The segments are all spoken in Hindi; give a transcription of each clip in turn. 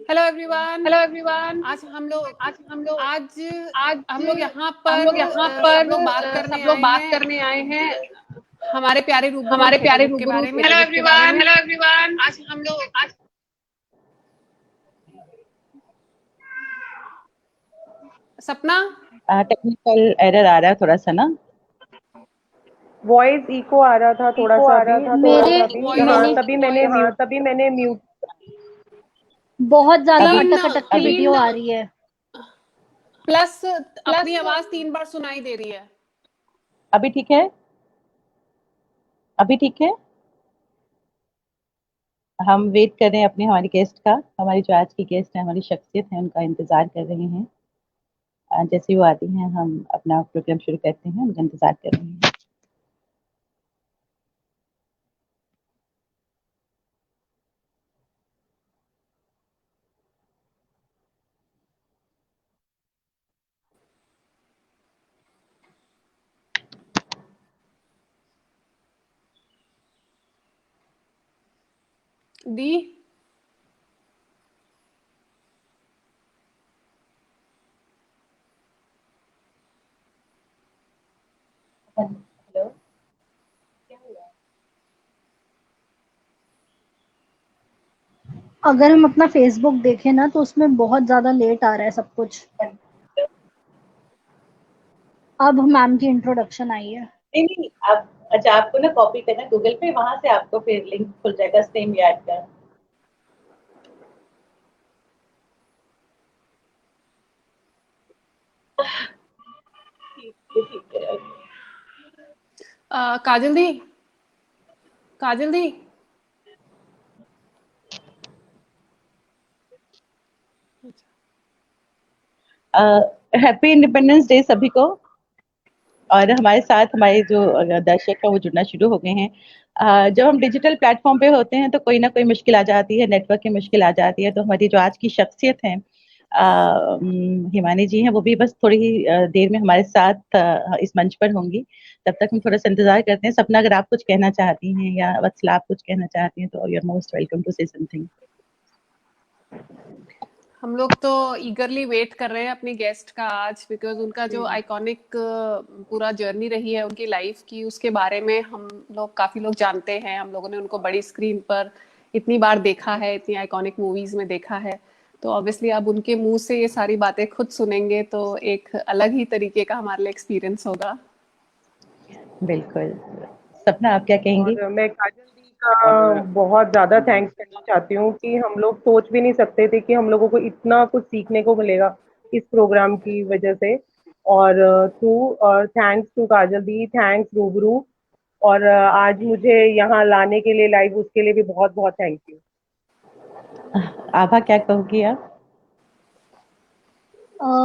Hello everyone. आज हम लोग यहाँ पर सब लोग बात करने आए हैं हमारे प्यारे रूबरू थिएटर के बारे में। Hello everyone. आज हम लोग सपना, टेक्निकल एरर आ रहा है थोड़ा सा ना, वॉइस इको आ रहा था थोड़ा सा मेरे तभी मैंने म्यूट। बहुत ज्यादा अटक की वीडियो आ रही है, प्लस अपनी आवाज 3 बार सुनाई दे रही है। अभी ठीक है? अभी ठीक है? हम वेट कर रहे हैं अपने हमारी गेस्ट का। हमारी जो आज की गेस्ट है, हमारी शख्सियत है, उनका इंतजार कर रहे हैं। जैसे वो आती हैं हम अपना प्रोग्राम शुरू करते हैं, उनका इंतजार कर रहे हैं। दी हेलो, अगर हम अपना फेसबुक देखें ना तो उसमें बहुत ज्यादा लेट आ रहा है सब कुछ। अब मैम की इंट्रोडक्शन आई है। नहीं, आप अच्छा, आपको ना कॉपी करना गूगल पे, वहां से आपको फिर लिंक खुल जाएगा सेम याद का। ठीक है। काजल दी हैप्पी इंडिपेंडेंस डे सभी को। और हमारे साथ हमारे जो दर्शक है वो जुड़ना शुरू हो गए हैं। जब हम डिजिटल प्लेटफॉर्म पे होते हैं तो कोई ना कोई मुश्किल आ जाती है, नेटवर्क की मुश्किल आ जाती है। तो हमारी जो आज की शख्सियत है हिमानी जी हैं, वो भी बस थोड़ी ही देर में हमारे साथ इस मंच पर होंगी। तब तक हम थोड़ा सा इंतजार करते हैं। सपना, अगर आप कुछ कहना चाहती हैं या वत्सला आप कुछ कहना चाहती हैं तो you are most welcome to say something. हम लोग तो ईगरली वेट कर रहे हैं अपनी गेस्ट का आज, बिकॉज उनका जो आइकॉनिक पूरा जर्नी रही है उनकी लाइफ की, उसके बारे में हम लोग काफी लोग जानते हैं। हम लोगों ने उनको बड़ी स्क्रीन पर इतनी बार देखा है, इतनी आइकॉनिक मूवीज में देखा है। तो ऑब्वियसली अब उनके मुंह से ये सारी बातें खुद सुनेंगे तो एक अलग ही तरीके का हमारे लिए एक्सपीरियंस होगा। बिल्कुल। सपना, आप क्या कहेंगी? और मैं काजल दी का बहुत ज्यादा थैंक्स करना चाहती हूँ कि हम लोग सोच भी नहीं सकते थे कि हम लोगों को इतना कुछ सीखने को मिलेगा इस प्रोग्राम की वजह से। और thanks to Kajal di, thanks Rubaru. और आज मुझे यहाँ लाने के लिए लाइव, उसके लिए भी बहुत बहुत थैंक यू। आभा, क्या कहोगी आप?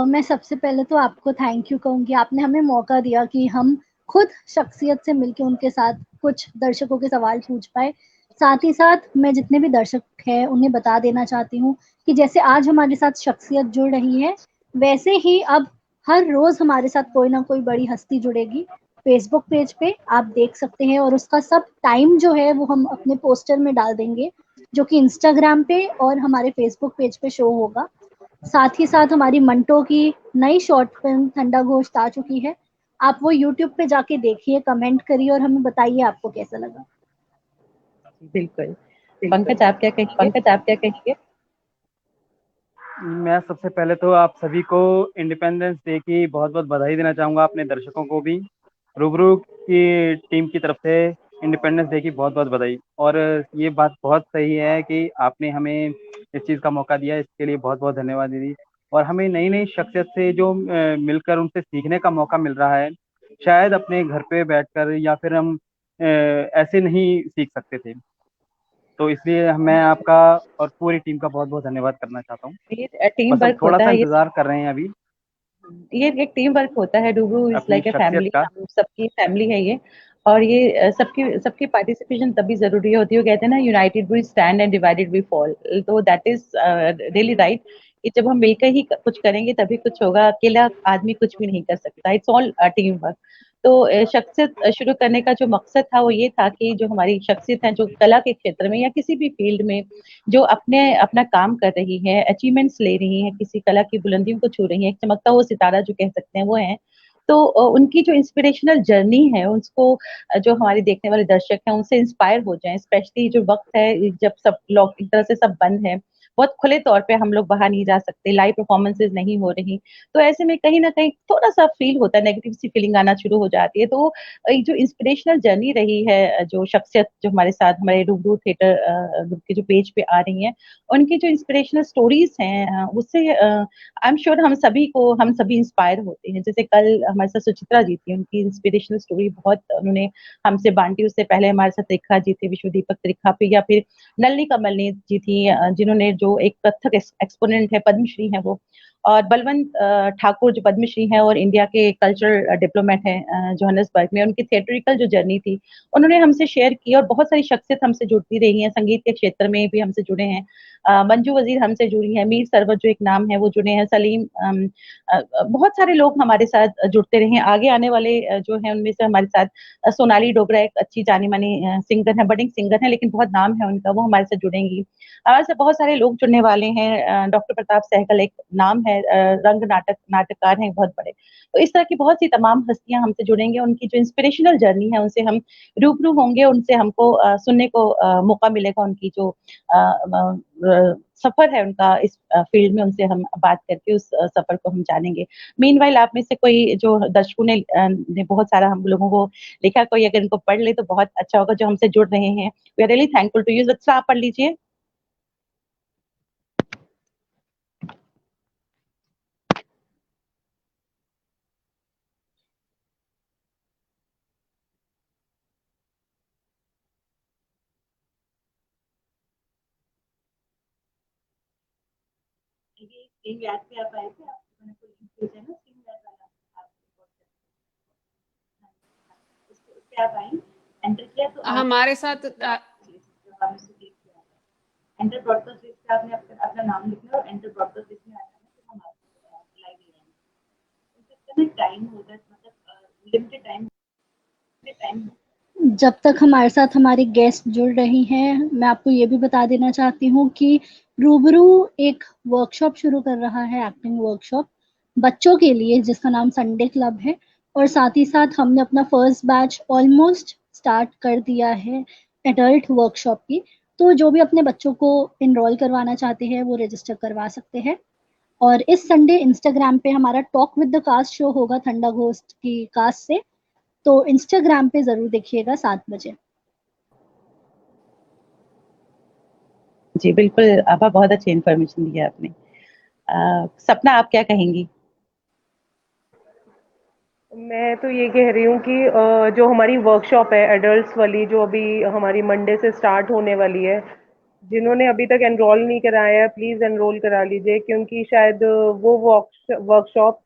मैं सबसे पहले तो आपको थैंक यू कहूंगी, आपने हमें मौका दिया कि हम खुद शख्सियत से मिलके उनके साथ कुछ दर्शकों के सवाल पूछ पाए। साथ ही साथ मैं जितने भी दर्शक हैं उन्हें बता देना चाहती हूँ कि जैसे आज हमारे साथ शख्सियत जुड़ रही है, वैसे ही अब हर रोज हमारे साथ कोई ना कोई बड़ी हस्ती जुड़ेगी। फेसबुक पेज पे आप देख सकते हैं और उसका सब टाइम जो है वो हम अपने पोस्टर में डाल देंगे, जो कि इंस्टाग्राम पे और हमारे फेसबुक पेज पे शो होगा। साथ ही साथ हमारी मंटो की नई शॉर्ट फिल्म ठंडा गोश्त आ चुकी है। आप वो यूट्यूब पे जाके देखिए, कमेंट करिए और हमें बताइए आपको कैसा लगा। बिल्कुल। पंकज, आप क्या कहेंगे? मैं सबसे पहले तो आप सभी को इंडिपेंडेंस डे की बहुत बहुत बधाई देना चाहूँगा, अपने दर्शकों को भी। रूबरू की टीम की तरफ से इंडिपेंडेंस डे की बहुत बहुत बधाई। और ये बात बहुत सही है कि आपने हमें इस चीज़ का मौका दिया, इसके लिए बहुत बहुत धन्यवाद दीदी। और हमें नई नई शख्सियत से जो मिलकर उनसे सीखने का मौका मिल रहा है, शायद अपने घर पे बैठकर या फिर हम ऐसे नहीं सीख सकते थे। तो इसलिए मैं आपका और पूरी टीम का बहुत बहुत धन्यवाद करना चाहता हूँ। ये टीम बस हम वर्क थोड़ा होता सा है। इंतजार कर रहे हैं अभी ये एक टीम वर्क होता है। डूबू इज अपनी लाइक ए शख्सियत फैमिली, का। हम सबकी फैमिली है ये। और ये सबकी सबकी पार्टिसिपेशन तभी जरूरी होती है। वो कहते हैं ना, united we stand and divided we fall. तो दैट इज रियली राइट कि जब हम मिलकर ही कुछ करेंगे तभी कुछ होगा। अकेला आदमी कुछ भी नहीं कर सकता। It's all team work. तो शख्सियत शुरू करने का जो मकसद था वो ये था कि जो हमारी शख्सियत है जो कला के क्षेत्र में या किसी भी फील्ड में जो अपना काम कर रही है, अचीवमेंट्स ले रही है, किसी कला की बुलंदियों को छू रही है, एक चमकता हुआ सितारा जो कह सकते हैं वो है, तो उनकी जो इंस्पिरेशनल जर्नी है उसको जो हमारे देखने वाले दर्शक हैं उनसे इंस्पायर हो जाएं, स्पेशली जो वक्त है जब सब लोग एक तरह से सब बंद है, बहुत खुले तौर पे हम लोग बाहर नहीं जा सकते, लाइव परफॉर्मेंसेज नहीं हो रही, तो ऐसे में कहीं ना कहीं थोड़ा सा फील होता है, नेगेटिव सी फीलिंग आना शुरू हो जाती है। तो एक जो इंस्पिरेशनल जर्नी रही है, जो शख्सियत जो हमारे साथ हमारे रूबरू थिएटर ग्रुप के जो पेज पे आ रही हैं, उनकी जो इंस्पिरेशनल स्टोरीज हैं उससे आई एम श्योर हम सभी इंस्पायर होते हैं। जैसे कल हमारे साथ सुचित्रा जी थी, उनकी इंस्पिरेशनल स्टोरी बहुत उन्होंने हमसे बांटी, उससे पहले हमारे साथ त्रिखा जी थे, विश्व दीपक त्रिखा पे, या फिर नलिनी कमलनी जी थी जिन्होंने जो एक कथक एक्सपोनेंट है, पद्मश्री है वो, और बलवंत ठाकुर जो पद्मश्री है और इंडिया के कल्चरल डिप्लोमेट हैं जोहान्सबर्ग में, उनकी थिएट्रिकल जो जर्नी थी उन्होंने हमसे शेयर की, और बहुत सारी शख्सियत हमसे जुड़ती रही हैं, संगीत के क्षेत्र में भी हमसे जुड़े हैं, मंजू वजीर हमसे जुड़ी हैं, मीर सरवत जो एक नाम है वो जुड़े हैं, सलीम, बहुत सारे लोग हमारे साथ जुड़ते रहे हैं। आगे आने वाले जो है उनमें से हमारे साथ सोनाली डोगरा एक अच्छी जानी मानी सिंगर है, बडिंग सिंगर है, लेकिन बहुत नाम है उनका, वो हमारे साथ जुड़ेंगी। हमारे साथ बहुत सारे लोग जुड़ने वाले हैं, डॉक्टर प्रताप सहगल एक नाम है, रंग नाटककार हैं बहुत बड़े। तो इस तरह की बहुत सी तमाम हस्तियां हमसे जुड़ेंगे, उनकी जो इंस्पिरेशनल जर्नी है उनसे हम रूबरू होंगे, उनसे हमको सुनने को मौका मिलेगा, उनकी जो सफर है उनका इस फील्ड में, उनसे हम बात करके उस सफर को हम जानेंगे। मीनवाइल आप में से कोई जो दर्शकों ने बहुत सारा हम लोगों को लिखा, कोई अगर इनको पढ़ ले तो बहुत अच्छा होगा, जो हमसे जुड़ रहे हैं। We are really thankful to you. आप पढ़ लीजिए। एंटर किया तो हमारे साथ एंटर ब्रॉडकास्ट लिस्ट पे आपने अपना नाम लिखना और एंटर ब्रॉडकास्ट लिस्ट में आ जाना, तो हम आपको लाइव ले आएंगे। उसका टाइम होता है, मतलब लिमिटेड टाइम। जब तक हमारे साथ हमारी गेस्ट जुड़ रही हैं, मैं आपको ये भी बता देना चाहती हूँ कि रूबरू एक वर्कशॉप शुरू कर रहा है, एक्टिंग वर्कशॉप बच्चों के लिए, जिसका नाम संडे क्लब है, और साथ ही साथ हमने अपना फर्स्ट बैच ऑलमोस्ट स्टार्ट कर दिया है एडल्ट वर्कशॉप की। तो जो भी अपने बच्चों को इनरोल करवाना चाहते हैं वो रजिस्टर करवा सकते हैं। और इस संडे इंस्टाग्राम पे हमारा talk with the cast show होगा थंडा घोस्ट की कास्ट से, तो इंस्टाग्राम पे जरूर देखिएगा 7 बजे। जी बिल्कुल आपा, बहुत अच्छी इन्फॉर्मेशन दी है आपने। सपना, आप क्या कहेंगी? मैं तो ये कह रही हूँ कि जो हमारी वर्कशॉप है एडल्ट्स वाली, जो अभी हमारी मंडे से स्टार्ट होने वाली है, जिन्होंने अभी तक एनरोल नहीं कराया है प्लीज़ एनरोल करा लीजिए, क्योंकि शायद वो वर्कशॉप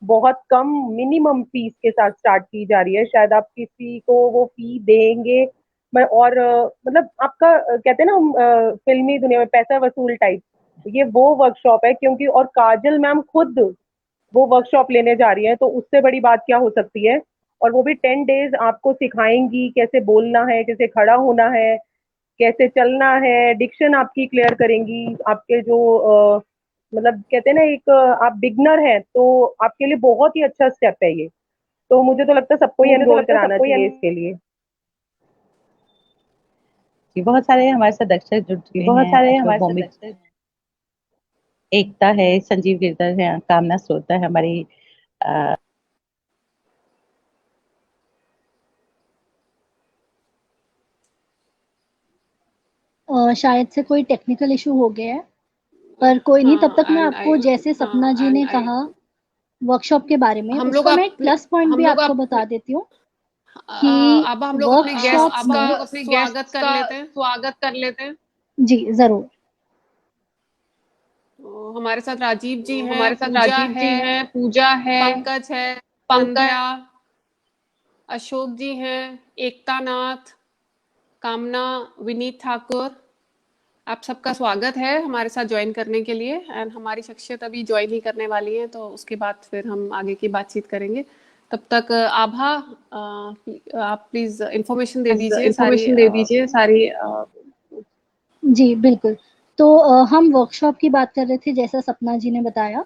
बहुत कम मिनिमम फीस के साथ स्टार्ट की जा रही है। शायद आप किसी को वो फी देंगे और मतलब आपका कहते हैं ना हम फिल्मी दुनिया में पैसा वसूल टाइप, ये वो वर्कशॉप है। क्योंकि और काजल मैम खुद वो वर्कशॉप लेने जा रही है, तो उससे बड़ी बात क्या हो सकती है। और वो भी 10 डेज आपको सिखाएंगी कैसे बोलना है, कैसे खड़ा होना है, कैसे चलना है, डिक्शन आपकी क्लियर करेंगी। आपके जो मतलब कहते हैं ना एक आप बिगनर हैं तो आपके लिए बहुत ही अच्छा स्टेप है ये। तो मुझे तो लगता है सबको ही एनरोल कराना चाहिए इसके लिए। बहुत सारे हमारे साथ दर्शक जुड़ चुके हैं, बहुत सारे हमारे साथ एकता है, संजीव गिरधर है, कामना श्रोता है हमारी, शायद से कोई टेक्निकल इशू हो गया है, पर कोई नहीं। तब तक मैं आपको जैसे सपना जी ने कहा वर्कशॉप के बारे में, उसका मैं एक प्लस पॉइंट भी आपको बता देती हूँ कि अब हम लोग अपने गेस्ट का स्वागत कर लेते हैं। जी जरूर। तो हमारे साथ राजीव जी हैं, पूजा है, पंकज है, संध्या, अशोक जी हैं, एकता नाथ, कामना, विनीत ठाकुर, आप सबका स्वागत है हमारे साथ ज्वाइन करने के लिए। एंड हमारी शख्सियत अभी ज्वाइन ही करने वाली है, तो उसके बाद फिर हम आगे की बातचीत करेंगे। तब तक आभा, आप प्लीज इंफॉर्मेशन दे दीजिए सारी जी बिल्कुल। तो हम वर्कशॉप की बात कर रहे थे, जैसा सपना जी ने बताया,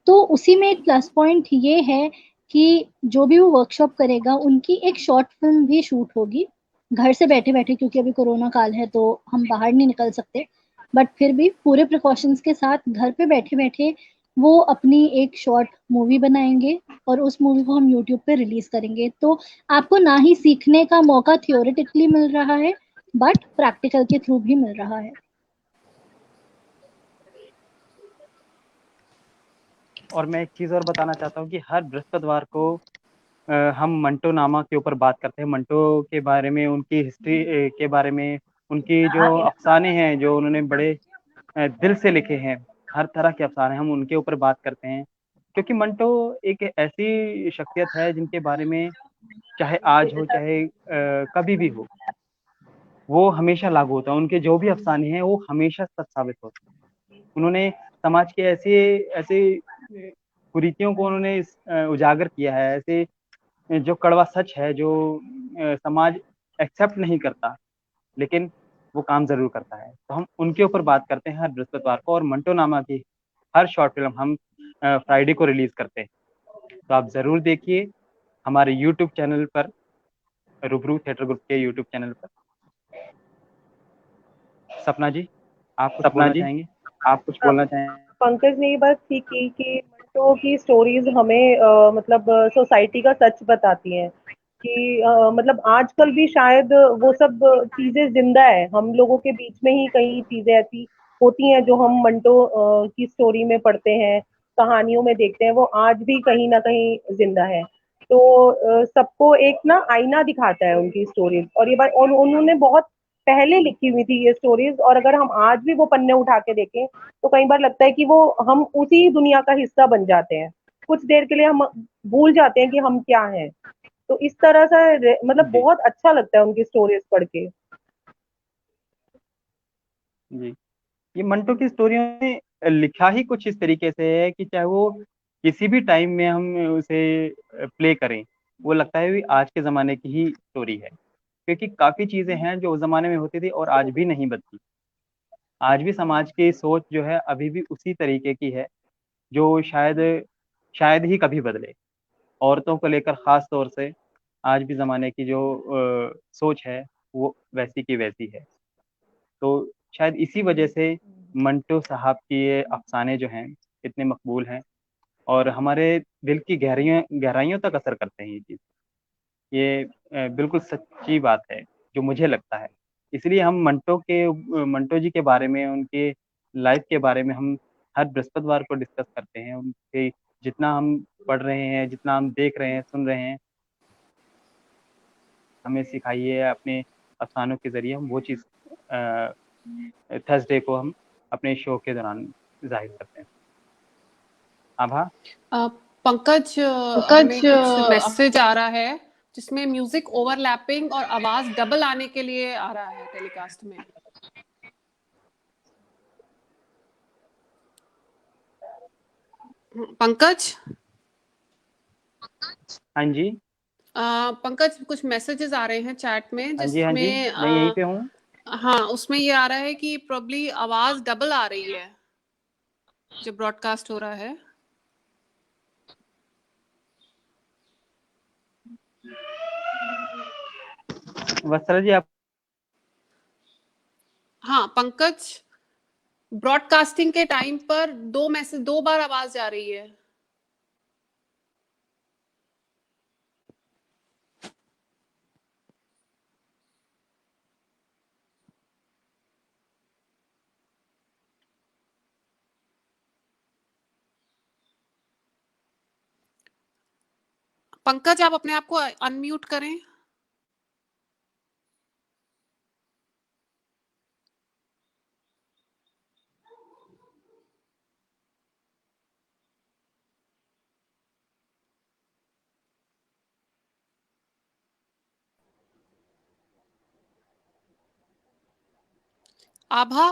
तो उसी में एक प्लस पॉइंट ये है कि जो भी वो वर्कशॉप करेगा उनकी एक शॉर्ट फिल्म भी शूट होगी घर से बैठे बैठे, क्योंकि अभी कोरोना काल है तो हम बाहर नहीं निकल सकते, बट फिर भी पूरे प्रिकॉशंस के साथ घर पे बैठे बैठे वो अपनी एक शॉर्ट मूवी बनाएंगे और उस मूवी को हम यूट्यूब पे रिलीज करेंगे। तो आपको ना ही सीखने का मौका थियोरेटिकली मिल रहा है, बट प्रैक्टिकल के थ्रू भी मिल रहा है। और मैं एक चीज़ और बताना चाहता हूँ कि हर बृहस्पतिवार को हम मंटो नामा के ऊपर बात करते हैं, मंटो के बारे में, उनकी हिस्ट्री के बारे में, उनकी जो अफसाने हैं जो उन्होंने बड़े दिल से लिखे हैं, हर तरह के अफसाने हम उनके ऊपर बात करते हैं, क्योंकि मंटो एक ऐसी शख्सियत है जिनके बारे में चाहे आज हो चाहे कभी भी हो, वो हमेशा लागू होता है। उनके जो भी अफसाने हैं वो हमेशा सच साबित होते हैं। उन्होंने समाज के ऐसे ऐसे कुरीतियों को उन्होंने उजागर किया है, ऐसे जो कड़वा सच है जो समाज एक्सेप्ट नहीं करता, लेकिन वो काम जरूर करता है। तो हम उनके ऊपर बात करते हैं हर बृहस्पतिवार को, और मंटो नामा की हर शॉर्ट फिल्म हम फ्राइडे को रिलीज करते हैं। तो आप जरूर देखिए हमारे यूट्यूब चैनल पर, रूबरू थिएटर ग्रुप के यूट्यूब चैनल पर। सपना जी, आप कुछ बोलना चाहेंगे? पंकज ने ये बात ठीक की कि मंटो की स्टोरीज हमें मतलब सोसाइटी का सच बताती हैं कि मतलब आजकल भी शायद वो सब चीजें जिंदा है, हम लोगों के बीच में ही कई चीजें ऐसी होती हैं जो हम मंटो की स्टोरी में पढ़ते हैं, कहानियों में देखते हैं, वो आज भी कहीं ना कहीं जिंदा है। तो सबको एक ना आईना दिखाता है उनकी स्टोरीज, और ये बात और उन्होंने बहुत पहले लिखी हुई थी ये स्टोरीज, और अगर हम आज भी वो पन्ने उठा के देखें तो कई बार लगता है कि वो हम उसी दुनिया का हिस्सा बन जाते हैं, कुछ देर के लिए हम भूल जाते हैं कि हम क्या हैं। तो इस तरह से मतलब जी बहुत अच्छा लगता है उनकी स्टोरीज पढ़ के। जी, ये मंटो की स्टोरियों में लिखा ही कुछ इस तरीके से है कि चाहे वो किसी भी टाइम में हम उसे प्ले करें, वो लगता है भी आज के ज़माने की ही स्टोरी है, क्योंकि काफ़ी चीज़ें हैं जो उस ज़माने में होती थी और आज भी नहीं बदली। आज भी समाज की सोच जो है अभी भी उसी तरीके की है, जो शायद शायद ही कभी बदले। औरतों को लेकर ख़ास तौर से आज भी ज़माने की जो सोच है वो वैसी की वैसी है। तो शायद इसी वजह से मंटो साहब की ये अफ़साने जो हैं इतने मकबूल हैं और हमारे दिल की गहराइयों तक असर करते हैं ये चीज़। ये बिल्कुल सच्ची बात है जो मुझे लगता है। इसलिए हम मंटो जी के बारे में, उनके लाइफ़ के बारे में हम हर बृहस्पतिवार को डिस्कस करते हैं। उनके जितना हम पढ़ रहे हैं, जितना हम देख रहे हैं, सुन रहे हैं, हमें सिखाइए अपने अफ़सानों के ज़रिए हम वो चीज़ थर्सडे को हम अपने शो के दौरान ज़ाहिर करते हैं। आभा? पंकज, हमें कुछ मैसेज आ रहा है जिसमें म्यूजिक ओवरलैपिंग और आवाज डबल आने के लिए आ रहा है टेलीकास्ट में। पंकज? हाँ जी। पंकज, कुछ मैसेजेस आ रहे हैं चैट में हाँ जी, हाँ जी, जिसमें मैं यहीं पे हूँ। हाँ, उसमें ये आ रहा है कि प्रोबब्ली आवाज डबल आ रही है जब ब्रॉडकास्ट हो रहा है। वत्सला जी, आप? हाँ पंकज, ब्रॉडकास्टिंग के टाइम पर दो बार आवाज जा रही है। पंकज, आप अपने आप को अनम्यूट करें। आभा?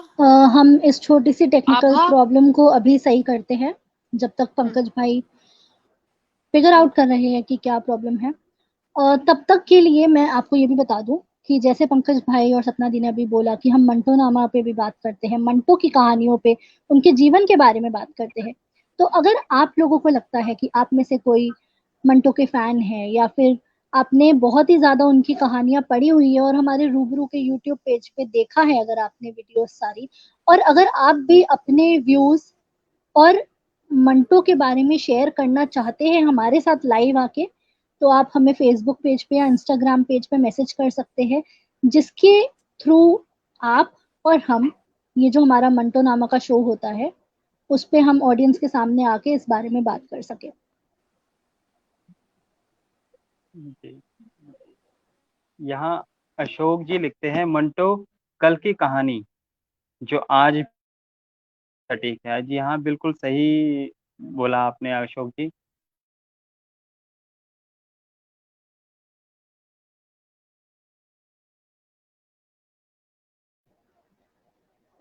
हम इस छोटी सी टेक्निकल प्रॉब्लम को अभी सही करते हैं जब तक पंकज भाई फिगर आउट कर रहे हैं कि क्या प्रॉब्लम है। और तब तक के लिए मैं आपको ये भी बता दूं कि जैसे पंकज भाई और सपना दी ने अभी बोला कि हम मंटो नामा पे भी बात करते हैं, मंटो की कहानियों पे, उनके जीवन के बारे में बात करते हैं। तो अगर आप लोगों को लगता है कि आप में से कोई मंटो के फैन है, या फिर आपने बहुत ही ज्यादा उनकी कहानियां पढ़ी हुई है और हमारे रूबरू के यूट्यूब पेज पे देखा है अगर आपने वीडियोस सारी, और अगर आप भी अपने व्यूज और मंटो के बारे में शेयर करना चाहते हैं हमारे साथ लाइव आके, तो आप हमें फेसबुक पेज पे या इंस्टाग्राम पेज पे मैसेज कर सकते हैं, जिसके थ्रू आप और हम, ये जो हमारा मंटो नामा का शो होता है, उस पे हम ऑडियंस के सामने आके इस बारे में बात कर सके। जी। यहाँ अशोक जी लिखते हैं, मंटो कल की कहानी जो आज सटीक है। जी हाँ, बिल्कुल सही बोला आपने अशोक जी।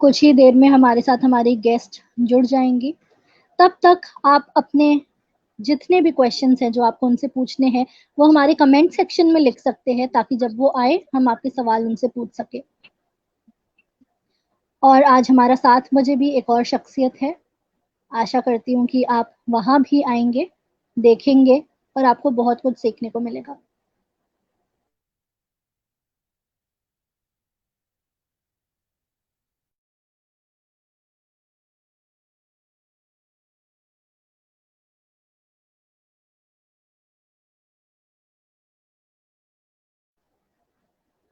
कुछ ही देर में हमारे साथ हमारी गेस्ट जुड़ जाएंगी। तब तक आप अपने जितने भी क्वेश्चंस हैं जो आपको उनसे पूछने हैं, वो हमारे कमेंट सेक्शन में लिख सकते हैं, ताकि जब वो आए हम आपके सवाल उनसे पूछ सके। और आज हमारा 7 बजे भी एक और शख्सियत है। आशा करती हूँ कि आप वहां भी आएंगे, देखेंगे, और आपको बहुत कुछ सीखने को मिलेगा।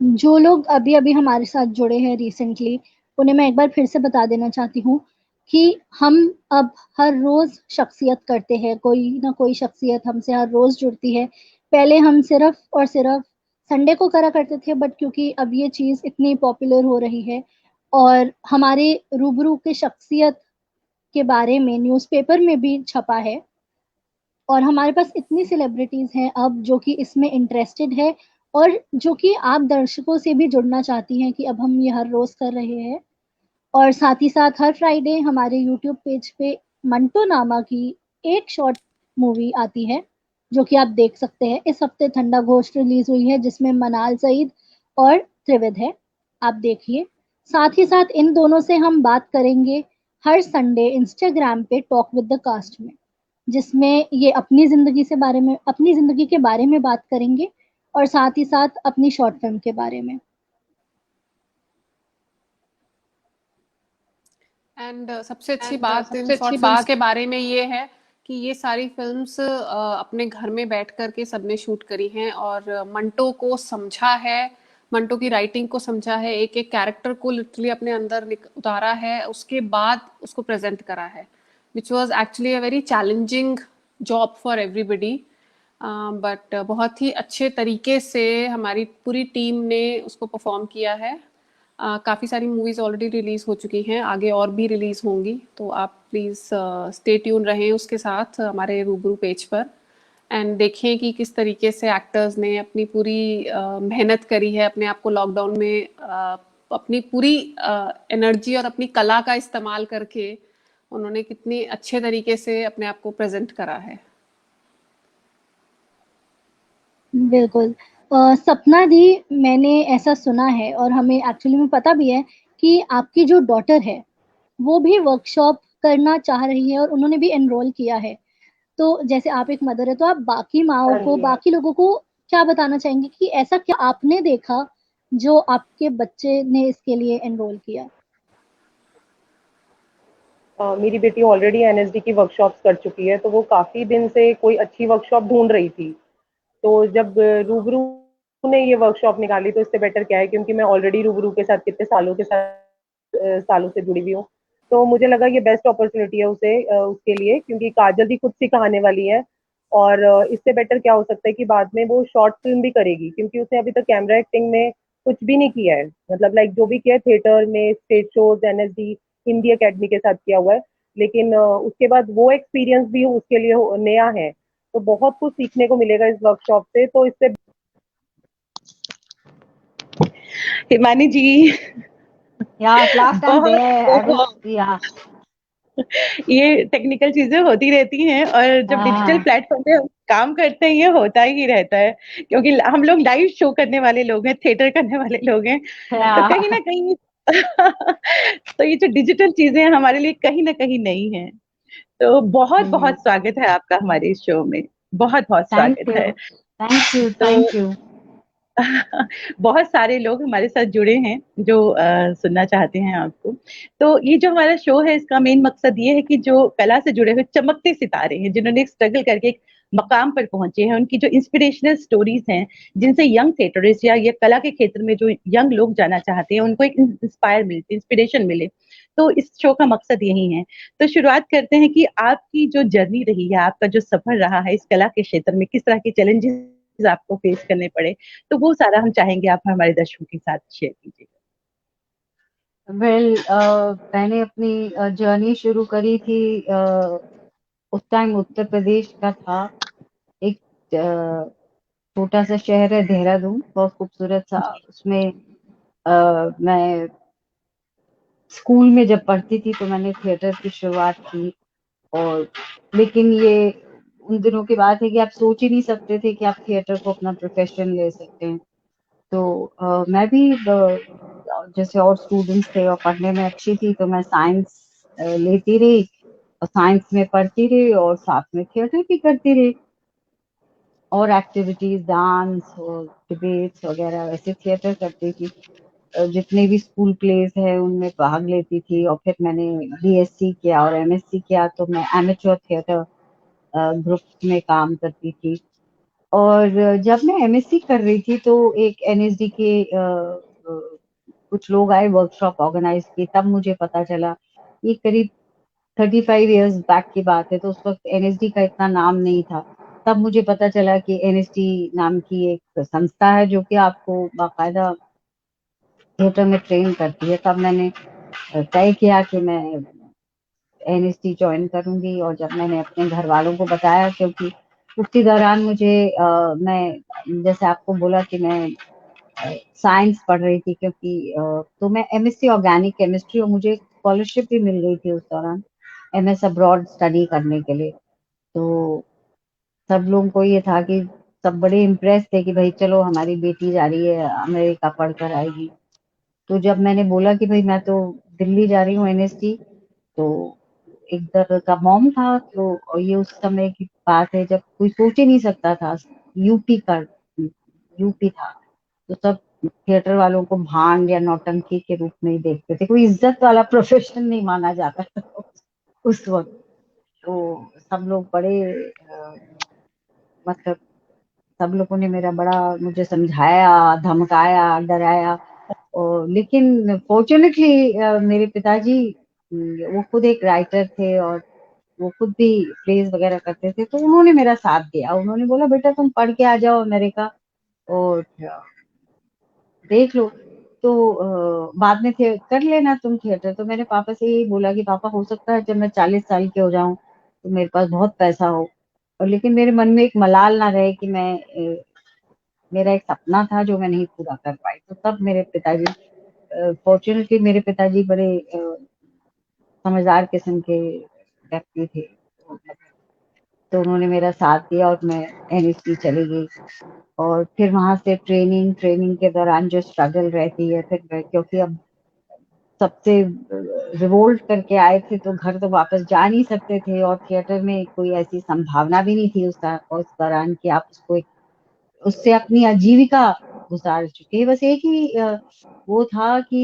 जो लोग अभी अभी हमारे साथ जुड़े हैं रिसेंटली, उन्हें मैं एक बार फिर से बता देना चाहती हूँ कि हम अब हर रोज शख्सियत करते हैं, कोई ना कोई शख्सियत हमसे हर रोज जुड़ती है। पहले हम सिर्फ और सिर्फ संडे को करा करते थे, बट क्योंकि अब ये चीज इतनी पॉपुलर हो रही है और हमारे रूबरू के शख्सियत के बारे में न्यूज़पेपर में भी छपा है, और हमारे पास इतनी सेलिब्रिटीज हैं अब जो कि इसमें इंटरेस्टेड है, और जो कि आप दर्शकों से भी जुड़ना चाहती हैं कि अब हम ये हर रोज कर रहे हैं। और साथ ही साथ हर फ्राइडे हमारे यूट्यूब पेज पे मंटो नामा की एक शॉर्ट मूवी आती है, जो कि आप देख सकते हैं। इस हफ्ते ठंडा घोस्ट रिलीज हुई है, जिसमें मनाल सईद और त्रिविद है, आप देखिए। साथ ही साथ इन दोनों से हम बात करेंगे हर संडे इंस्टाग्राम पे टॉक विद द कास्ट में, जिसमें ये अपनी जिंदगी के बारे में बात करेंगे, और साथ ही साथ अपनी शॉर्ट फिल्म के बारे में। एंड सबसे अच्छी बात इन शॉर्ट फिल्म्स के बारे में ये है कि ये सारी फिल्म्स अपने घर में बैठ कर के सबने शूट करी हैं, और मंटो को समझा है, मंटो की राइटिंग को समझा है, एक एक कैरेक्टर को लिटरली अपने अंदर उतारा है, उसके बाद उसको प्रेजेंट करा है, which was actually a very challenging job for everybody. But बहुत ही अच्छे तरीके से हमारी पूरी टीम ने उसको परफॉर्म किया है। काफ़ी सारी मूवीज़ ऑलरेडी रिलीज़ हो चुकी हैं, आगे और भी रिलीज़ होंगी, तो आप प्लीज़ स्टे ट्यून रहें उसके साथ हमारे रूबरू पेज पर, एंड देखें कि किस तरीके से एक्टर्स ने अपनी पूरी मेहनत करी है, अपने आप को लॉकडाउन में अपनी पूरी एनर्जी और अपनी कला का इस्तेमाल करके उन्होंने कितनी अच्छे तरीके से अपने आप को प्रेजेंट करा है। बिल्कुल। सपना दी, मैंने ऐसा सुना है और हमें एक्चुअली में पता भी है कि आपकी जो डॉटर है वो भी वर्कशॉप करना चाह रही है और उन्होंने भी एनरोल किया है। तो जैसे आप एक मदर है, तो आप बाकी माओ हाँ को, जी। बाकी लोगों को क्या बताना चाहेंगे कि ऐसा क्या आपने देखा जो आपके बच्चे ने इसके लिए एनरोल किया? मेरी बेटी ऑलरेडी एनएसडी की वर्कशॉप्स कर चुकी है, तो वो काफी दिन से कोई अच्छी वर्कशॉप ढूंढ रही थी। तो जब रूबरू ने ये वर्कशॉप निकाली तो इससे बेटर क्या है, क्योंकि मैं ऑलरेडी रूबरू के साथ कितने सालों के साथ सालों से जुड़ी हुई हूँ। तो मुझे लगा ये बेस्ट अपॉर्चुनिटी है उसके लिए, क्योंकि काजल भी खुद सिखाने वाली है। और इससे बेटर क्या हो सकता है कि बाद में वो शॉर्ट फिल्म भी करेगी, क्योंकि उसने अभी तक कैमरा एक्टिंग में कुछ भी नहीं किया है। मतलब लाइक जो भी किया है थिएटर में, stage shows, NSD, Hindi academy के साथ किया हुआ है। लेकिन उसके बाद वो एक्सपीरियंस भी उसके लिए नया है। तो बहुत कुछ सीखने को मिलेगा इस वर्कशॉप से। तो इससे हिमानी जी, Yeah, last time बहुत I was, बहुत yeah. ये टेक्निकल चीजें होती रहती हैं, और जब डिजिटल हाँ प्लेटफॉर्म पे हम काम करते हैं ये होता ही रहता है, क्योंकि हम लोग लाइव शो करने वाले लोग हैं, थिएटर करने वाले लोग हैं, तो कहीं ना कहीं तो ये जो डिजिटल चीजें हैं हमारे लिए कहीं ना कहीं नई हैं। तो बहुत बहुत स्वागत है आपका हमारे इस शो में, बहुत बहुत स्वागत है। थैंक यू तो थैंक यू। बहुत सारे लोग हमारे साथ जुड़े हैं जो सुनना चाहते हैं आपको। तो ये जो हमारा शो है इसका मेन मकसद ये है कि जो कला से जुड़े हुए चमकते सितारे हैं, जिन्होंने स्ट्रगल करके एक मकाम पर पहुंचे हैं, उनकी जो इंस्पिरेशनल स्टोरीज हैं, जिनसे यंग थिएटरिस्ट या ये कला के क्षेत्र में जो यंग लोग जाना चाहते हैं उनको एक इंस्पायर मिले, इंस्पिरेशन मिले। तो इस शो का मकसद यही है। तो शुरुआत करते हैं कि आपकी जो जर्नी रही है, आपका जो सफर रहा है इस कला के क्षेत्र में, किस तरह के चैलेंजेस आपको फेस करने पड़े, तो वो सारा हम चाहेंगे आप हमारे दर्शकों के साथ शेयर कीजिएगा। वेल मैंने अपनी जर्नी शुरू करी थी, उस टाइम उत्तर प्रदेश का था। एक छोटा सा शहर है देहरादून, बहुत खूबसूरत सा। उसमें मैं स्कूल में जब पढ़ती थी तो मैंने थिएटर की शुरुआत की। और लेकिन ये उन दिनों की बात है कि आप सोच ही नहीं सकते थे कि आप थिएटर को अपना प्रोफेशन ले सकते हैं। तो मैं भी जैसे और स्टूडेंट्स थे और पढ़ने में अच्छी थी, तो मैं साइंस लेती रही और साइंस में पढ़ती रही और साथ में थिएटर भी करती रही, और एक्टिविटीज, डांस और डिबेट्स वगैरह वैसे थिएटर करती थी। जितने भी स्कूल प्लेज है उनमें भाग लेती थी। और फिर मैंने बीएससी किया और एमएससी किया, तो मैं एमेच्योर थिएटर ग्रुप में काम करती थी। और जब मैं एमएससी कर रही थी तो एक एनएसडी के कुछ लोग आए, वर्कशॉप ऑर्गेनाइज की, तब मुझे पता चला। ये करीब 35 इयर्स बैक की बात है, तो उस वक्त एनएसडी का इतना नाम नहीं था। तब मुझे पता चला कि एनएसडी नाम की एक संस्था है जो कि आपको बाकायदा थिएटर में ट्रेन करती है। तब मैंने तय किया कि मैं एनएसडी ज्वाइन करूंगी। और जब मैंने अपने घर वालों को बताया, क्योंकि उसी दौरान मुझे मैं जैसे आपको बोला कि मैं साइंस पढ़ रही थी, क्योंकि तो मैं एमएससी ऑर्गेनिक केमिस्ट्री, और मुझे स्कॉलरशिप भी मिल गई थी उस दौरान एमएस अब्रॉड स्टडी करने के लिए। तो सब लोगों को ये था कि सब बड़े इम्प्रेस थे कि भाई चलो हमारी बेटी जा रही है अमेरिका, पढ़ कर आएगी। तो जब मैंने बोला कि भाई मैं तो दिल्ली जा रही हूँ एनएसडी, तो एक तरह का मॉम था। तो और ये उस समय की बात है जब कोई सोच ही नहीं सकता था, यूपी का यूपी था, तो सब थिएटर वालों को भांड या नौटंकी के रूप में ही देखते थे, कोई इज्जत वाला प्रोफेशन नहीं माना जाता था उस वक्त। तो सब लोग बड़े मतलब सब लोगों ने मेरा बड़ा मुझे समझाया, धमकाया, डराया। और लेकिन फॉर्चुनेटली मेरे पिताजी वो खुद एक राइटर थे और वो खुद भी प्लेस वगैरह करते थे, तो उन्होंने मेरा साथ दिया। उन्होंने बोला बेटा तुम पढ़ के आ जाओ अमेरिका और देख लो, तो बाद में थे कर लेना तुम थिएटर। तो मैंने पापा से यही बोला कि पापा हो सकता है जब मैं 40 साल की हो जाऊं तो मेरे पास बहुत पैसा हो, और लेकिन मेरे मन में एक मलाल ना रहे कि मैं मेरा एक सपना था जो मैं नहीं पूरा कर पाई। तो तब मेरे पिताजी, फॉर्चुनेटली मेरे पिताजी बड़े समझदार किस्म के व्यक्ति थे, तो उन्होंने मेरा साथ दिया और मैं एनएसडी चली गई। और फिर वहां से ट्रेनिंग के दौरान जो स्ट्रगल रहती है, फिर क्योंकि अब सबसे रिवोल्ट करके आए थे तो घर तो वापस जा नहीं सकते थे, और थिएटर में कोई ऐसी संभावना भी नहीं थी उस दौरान कि आप उससे अपनी आजीविका गुजार चुके हैं। बस एक ही वो था कि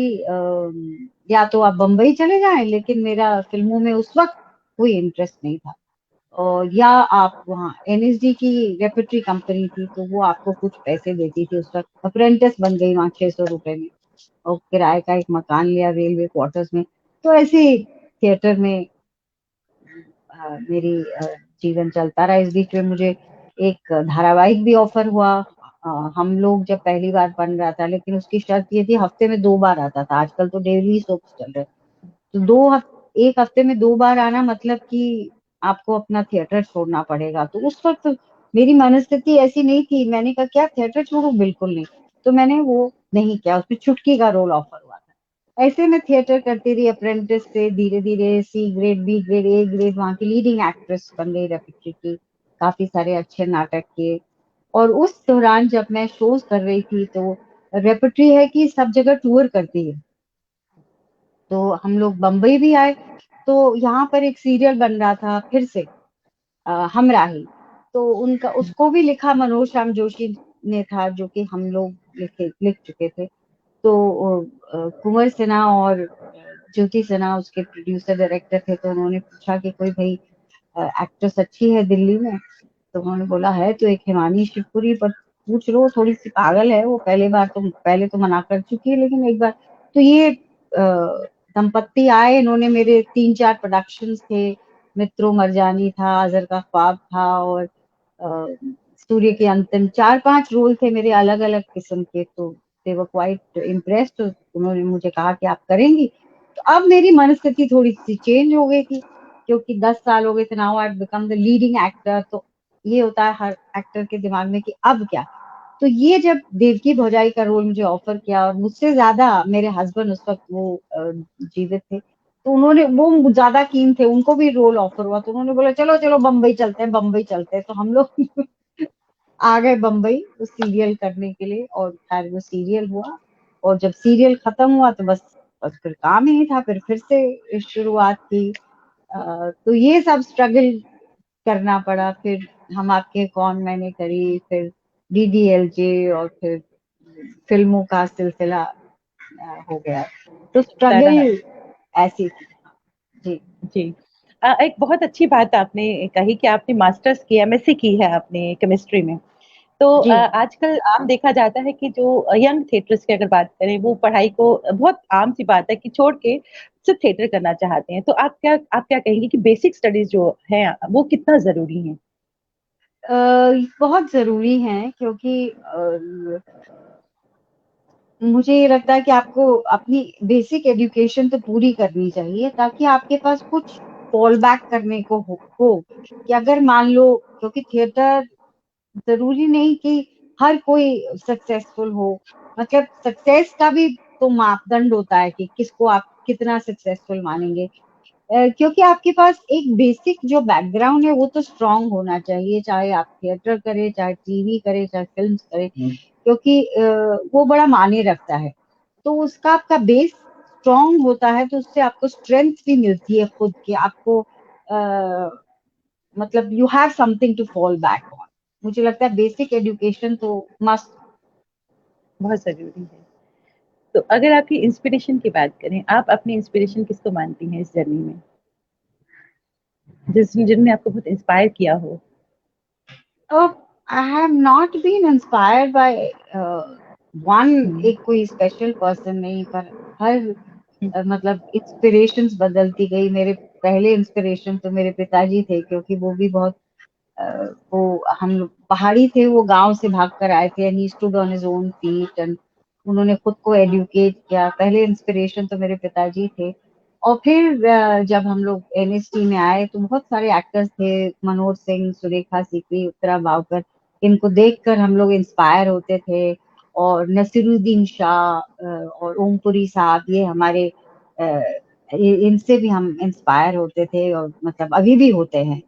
या तो आप बम्बई चले जाएं, लेकिन मेरा फिल्मों में उस वक्त कोई इंटरेस्ट नहीं था। और या आप वहाँ एनएसडी की रेपेटरी कंपनी थी तो वो आपको कुछ पैसे देती थी। उस वक्त अप्रेंटिस बन गई वहाँ 600 रुपए में, और किराए का एक मकान लिया रेलवे क्वार्टर्स में। तो ऐसे थिएटर में मेरी जीवन चलता रहा। इस बीच में मुझे एक धारावाहिक भी ऑफर हुआ। हम लोग जब पहली बार बन रहा था, लेकिन उसकी शर्त ये थी हफ्ते में 2 बार आता था। आजकल तो डेली सोप्स चल रहे, तो एक हफ्ते में 2 बार आना मतलब कि आपको अपना थिएटर छोड़ना पड़ेगा। तो उस वक्त मेरी मनस्थिति ऐसी नहीं थी, मैंने कहा क्या थिएटर छोड़ू, बिल्कुल नहीं। तो मैंने वो नहीं किया, उसमें चुटकी का रोल ऑफर हुआ था। ऐसे में थिएटर करती रही अप्रेंटिस से, धीरे धीरे C grade, B grade, A grade, वहां की लीडिंग एक्ट्रेस बन गई रेपेटरी की। काफी सारे अच्छे नाटक किए। और उस दौरान जब मैं शोज कर रही थी तो रेपर्टरी है कि सब जगह टूर करती है, तो हम लोग बम्बई भी आए। तो यहाँ पर एक सीरियल बन रहा था फिर से, हमराही। तो उनका उसको भी लिखा मनोज श्याम जोशी ने था, जो कि हम लोग लिख चुके थे। तो कुंवर सिन्हा और ज्योति सिन्हा उसके प्रोड्यूसर डायरेक्टर थे। तो उन्होंने पूछा कि कोई भाई एक्ट्रेस अच्छी है दिल्ली में? तो उन्होंने बोला है तो एक हिमानी शिवपुरी, पर पूछ लो, थोड़ी सी पागल है वो, पहले तो मना कर चुकी है, लेकिन एक बार। तो ये दंपत्ति आए, इन्होंने मेरे 3-4 प्रोडक्शंस थे, मित्रों मरजानी था, अजहर का ख्वाब था, और सूर्य के अंतिम, 4-5 रोल थे मेरे अलग अलग किस्म के। तो दे वर क्वाइट इम्प्रेस्ड। तो उन्होंने मुझे कहा कि आप करेंगी। तो अब मेरी मनस्थिति थोड़ी सी चेंज हो गई थी, क्योंकि 10 साल हो गए थे, now I become the leading actor. तो ये होता है हर एक्टर के दिमाग में कि अब क्या। तो ये जब देवकी भौजाई का रोल मुझे ऑफर किया, और मुझसे ज्यादा मेरे हस्बैंड उस वक्त वो जीवित थे, तो उन्होंने, वो ज्यादा कीन थे, उनको भी रोल ऑफर हुआ, तो उन्होंने बोला चलो चलो बम्बई चलते हैं, बम्बई चलते हैं। तो हम लोग आ गए बम्बई उस सीरियल करने के लिए। और खैर वो सीरियल हुआ, और जब सीरियल खत्म हुआ तो बस फिर काम ही था, फिर से शुरुआत की। तो ये सब स्ट्रगल करना पड़ा। फिर हम आपके कौन मैंने करी, फिर डीडीएलजे, और फिर फिल्मों का सिलसिला हो गया। तो चलता रहा। स्ट्रगल ऐसी थी। जी जी। एक बहुत अच्छी बात आपने कही कि आपने मास्टर्स की, एमएससी की है आपने केमिस्ट्री में। तो जी। आजकल आम देखा जाता है कि जो यंग थिएटर्स की अगर बात करें, वो पढ़ाई को, बहुत आम सी बात है कि छोड़ के सिर्फ थिएटर करना चाहते हैं। तो आप क्या कहेंगे कि बेसिक स्टडीज जो है वो कितना जरूरी है? बहुत जरूरी है, क्योंकि मुझे ये लगता है कि आपको अपनी बेसिक एजुकेशन तो पूरी करनी चाहिए, ताकि आपके पास कुछ फॉल बैक करने को हो कि अगर मान लो, क्योंकि थिएटर जरूरी नहीं कि हर कोई सक्सेसफुल हो। मतलब सक्सेस का भी तो मापदंड होता है कि किसको आप कितना सक्सेसफुल मानेंगे। क्योंकि आपके पास एक बेसिक जो बैकग्राउंड है वो तो स्ट्रांग होना चाहिए, चाहे आप थिएटर करें, चाहे टीवी करें, चाहे फिल्म करें, क्योंकि वो बड़ा मायने रखता है। तो उसका आपका बेस स्ट्रांग होता है, तो उससे आपको स्ट्रेंथ भी मिलती है खुद की। आपको मतलब you have something to fall back on. मुझे लगता है बेसिक एजुकेशन तो मस्ट। बहुत जरूरी है। तो अगर आपकी इंस्पिरेशन की बात करें, आप अपनी इंस्पिरेशन किसको मानती हैं इस जर्नी में, जिनने आपको बहुत इंस्पायर किया हो? I have not been inspired by one, hmm, एक कोई स्पेशल पर्सन नहीं, पर हर हम्म, मतलब इंस्पिरेशंस बदलती गई। मेरे पहले इंस्पिरेशन तो मेरे पिताजी थे, क्योंकि वो भी बहुत अ, वो हम लोग पहाड़ी थे, वो गांव से भाग कर आए थे, and he stood on his own feet, and उन्होंने खुद को एडुकेट किया। पहले इंस्पिरेशन तो मेरे पिताजी थे। और फिर जब हम लोग एनएसटी में आए तो बहुत सारे एक्टर्स थे, मनोज सिंह, सुरेखा सीकरी, उत्तरा बावकर, इनको देखकर हम लोग इंस्पायर होते थे। और नसीरुद्दीन शाह और ओमपुरी साहब, ये हमारे इनसे भी हम इंस्पायर होते थे, और मतलब अभी भी होते हैं।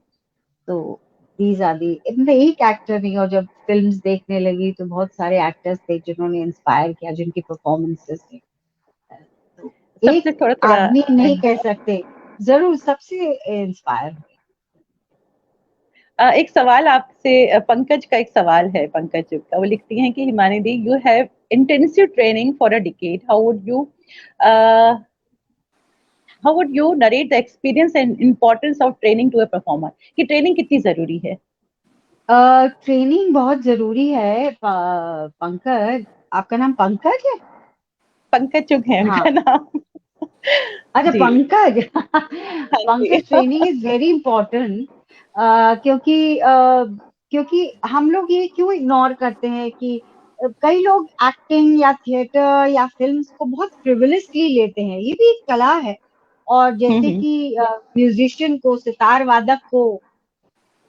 तो दीज आर दी, इनमें एक एक्टर नहीं। और जब फिल्म्स देखने लगी तो बहुत सारे एक्टर्स थे जिन्होंने इंस्पायर किया, जिनकी परफॉर्मेंसेस थे। तो सबसे एक थोड़ा थोड़ा आदमी नहीं कह सकते, जरूर सबसे इंस्पायर। एक सवाल आपसे, पंकज का एक सवाल है, पंकज चुग का। वो लिखती हैं कि हिमानी दी, you have intensive training for a decade, how would you narrate the experience and importance of training to a performer? कि ट्रेनिंग कितनी जरूरी है? ट्रेनिंग बहुत जरूरी है। पंकज, आपका नाम पंकज है? पंकज चुग है हाँ, उनका नाम। अच्छा जी। पंकज। हाँ जी। Pankaj, training is very important. क्योंकि हम लोग ये क्यों इग्नोर करते हैं कि कई लोग एक्टिंग या थिएटर या फिल्म्स को बहुत फ्रिवलिसली लेते हैं। ये भी एक कला है। और जैसे हम्म, कि म्यूजिशियन को, सितार वादक को हम्म,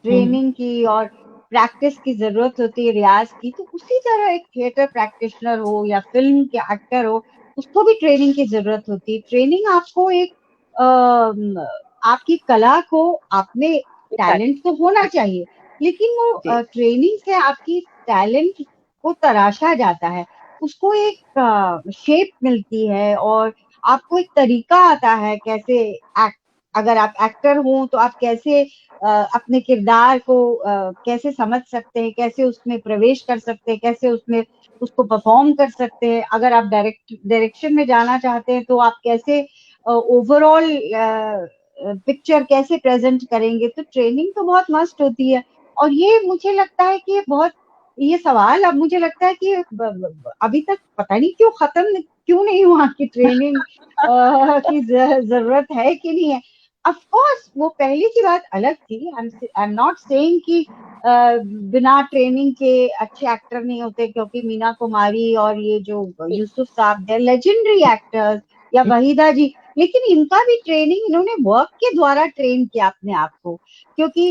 ट्रेनिंग की और प्रैक्टिस की जरूरत होती है, रियाज की, तो उसी तरह एक थिएटर प्रैक्टिशनर हो या फिल्म के एक्टर हो, उसको भी ट्रेनिंग की जरूरत होती है। ट्रेनिंग आपको एक आपकी कला को, आप में निखार- टैलेंट तो होना चाहिए, लेकिन वो जी ट्रेनिंग से आपकी टैलेंट को तराशा जाता है, उसको एक शेप मिलती है और आपको एक तरीका आता है कैसे एक्ट, अगर आप एक्टर हो तो आप कैसे अपने किरदार को कैसे समझ सकते हैं, कैसे उसमें प्रवेश कर सकते हैं, कैसे उसमें उसको परफॉर्म कर सकते हैं। अगर आप डायरेक्शन में जाना चाहते हैं तो आप कैसे ओवरऑल पिक्चर कैसे प्रेजेंट करेंगे। तो ट्रेनिंग तो बहुत मस्त होती है। और ये मुझे लगता है कि ये सवाल अब मुझे लगता है कि अभी तक पता नहीं क्यों खत्म क्यों नहीं हुआ कि ट्रेनिंग की जरूरत है कि नहीं है। ऑफ कोर्स वो पहले की बात अलग थी। आई एम नॉट सेइंग कि बिना ट्रेनिंग के अच्छे एक्टर नहीं होते, क्योंकि मीना कुमारी और ये जो यूसुफ साहब दे लेजेंडरी एक्टर्स, या वहीदा जी, लेकिन इनका भी ट्रेनिंग इन्होंने वर्क के द्वारा ट्रेन किया अपने आप को। क्योंकि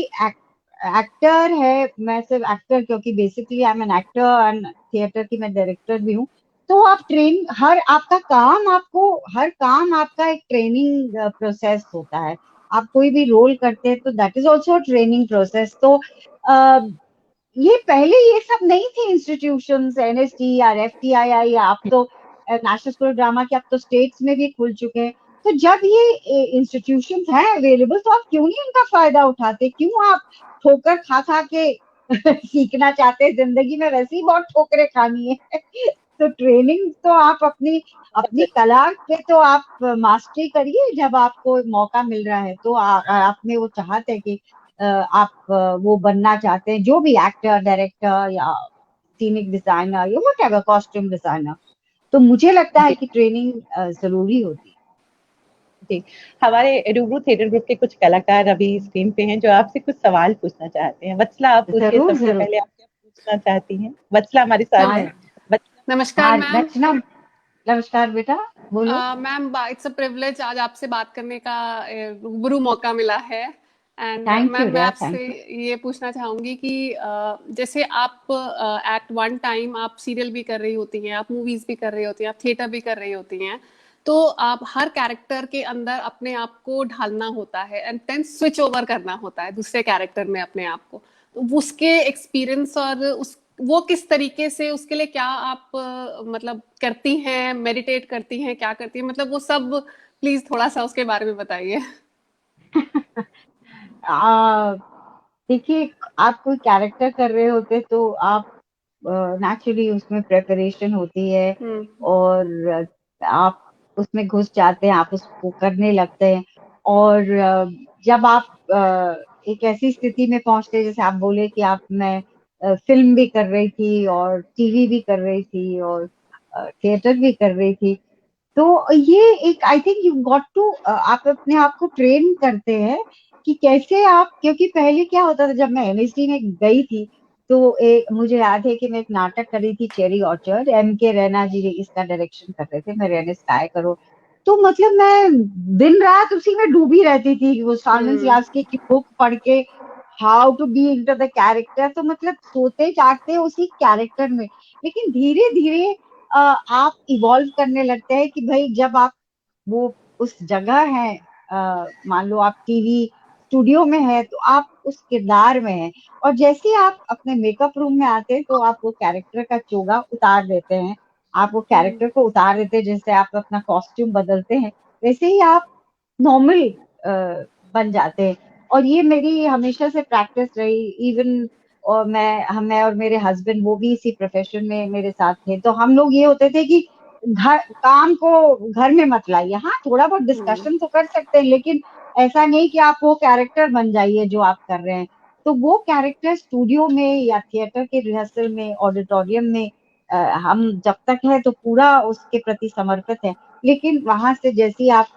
एक्टर है, मैं सिर्फ एक्टर, क्योंकि basically I am an actor and theatre की मैं डायरेक्टर भी हूँ। तो आप ट्रेन हर आपका काम आपको हर काम आपका एक ट्रेनिंग प्रोसेस होता है। आप कोई भी रोल करते हैं तो that is also training process. तो ये पहले ये सब नहीं थे इंस्टीट्यूशंस, एनएसटी या एफटीआई, या अब तो नेशनल स्कूल ऑफ ड्रामा के अब तो स्टेट्स में भी खुल चुके हैं। तो जब ये इंस्टीट्यूशंस हैं अवेलेबल तो आप क्यों नहीं इनका फायदा उठाते? क्यों आप ठोकर खा खा के सीखना चाहते हैं? जिंदगी में वैसे ही बहुत ठोकरें खानी है। तो ट्रेनिंग तो आप अपनी अपनी कला पे तो आप मास्टरी करिए जब आपको मौका मिल रहा है। तो आप में वो चाहत है कि आप वो बनना चाहते हैं, जो भी एक्टर, डायरेक्टर या सीनिक डिजाइनर या व्हाटएवर, कॉस्ट्यूम डिजाइनर, तो मुझे लगता है जी कि ट्रेनिंग जरूरी होती है। जी हमारे रूबरू थिएटर ग्रुप के कुछ कलाकार अभी स्क्रीन पे हैं जो आपसे कुछ सवाल पूछना चाहते हैं। वत्सला, आप पूछिए जरूर सबसे जरूर। पहले, आप क्या पूछना चाहती हैं? वत्सला हमारे साथ हाँ हैं। वत्सला, नमस्कार हाँ मैम। रचना, नमस्कार बेटा, बोलो। मैम, इट्स अ प्रिविलेज आज आपसे बात करने का रूबरू मौका मिला है। एंड थैंक मैम, यू मैं यार, आपसे थैंक यू। ये पूछना चाहूंगी कि जैसे आप एट वन टाइम आप सीरियल भी कर रही होती हैं, आप मूवीज भी कर रही होती हैं, आप थिएटर भी कर रही होती हैं, तो आप हर कैरेक्टर के अंदर अपने आप को ढालना होता है एंड देन स्विच ओवर करना होता है दूसरे कैरेक्टर में अपने आप को। तो उसके एक्सपीरियंस और उस वो किस तरीके से, उसके लिए क्या आप मतलब करती हैं, मेडिटेट करती हैं, क्या करती हैं, मतलब वो सब प्लीज थोड़ा सा उसके बारे में बताइए। आ, देखिए, आप कोई कैरेक्टर कर रहे होते तो आप नेचुरली उसमें प्रेपरेशन होती है हम्म। और आप उसमें घुस जाते हैं, आप उसको करने लगते हैं। और जब आप एक ऐसी स्थिति में पहुंचते हैं, जैसे आप बोले कि आप मैं फिल्म भी कर रही थी और टीवी भी कर रही थी और थिएटर भी कर रही थी, तो ये एक I think you got to, आप अपने आप को ट्रेन करते हैं कि कैसे आप, क्योंकि पहले क्या होता था जब मैं एमएसडी में गई थी तो एक मुझे याद है कि मैं एक नाटक कर रही थी, चेरी ऑर्चर्ड, एम के रैना जी इसका डायरेक्शन कर रहे थे, मैं रेनेस काय करो। तो मतलब मैं दिन रात उसी में डूबी रहती थी, वो साइमन यास्की की बुक पढ़ के, how to be into the character. तो मतलब सोते जागते उसी कैरेक्टर में। लेकिन धीरे धीरे आप इवॉल्व करने लगते हैं कि भाई जब आप वो उस जगह है, मान लो आप टीवी स्टूडियो में है तो आप उस किरदार में हैं। और जैसे ही आप अपने मेकअप रूम में आते हैं तो आप वो कैरेक्टर का चोगा उतार देते हैं, आप वो कैरेक्टर को उतार देते हैं। जैसे आप अपना कॉस्ट्यूम बदलते हैं वैसे ही आप नॉर्मल बन जाते हैं। और ये मेरी हमेशा से प्रैक्टिस रही। इवन और मैं और मेरे हस्बैंड वो भी इसी प्रोफेशन में मेरे साथ थे, तो हम लोग ये होते थे कि घर काम को घर में मत लाइए। हाँ, थोड़ा बहुत डिस्कशन तो कर सकते हैं, लेकिन ऐसा नहीं कि आप वो कैरेक्टर बन जाइए जो आप कर रहे हैं। तो वो कैरेक्टर स्टूडियो में या थिएटर के रिहर्सल में, ऑडिटोरियम में हम जब तक है तो पूरा उसके प्रति समर्पित है। लेकिन वहां से जैसे ही आप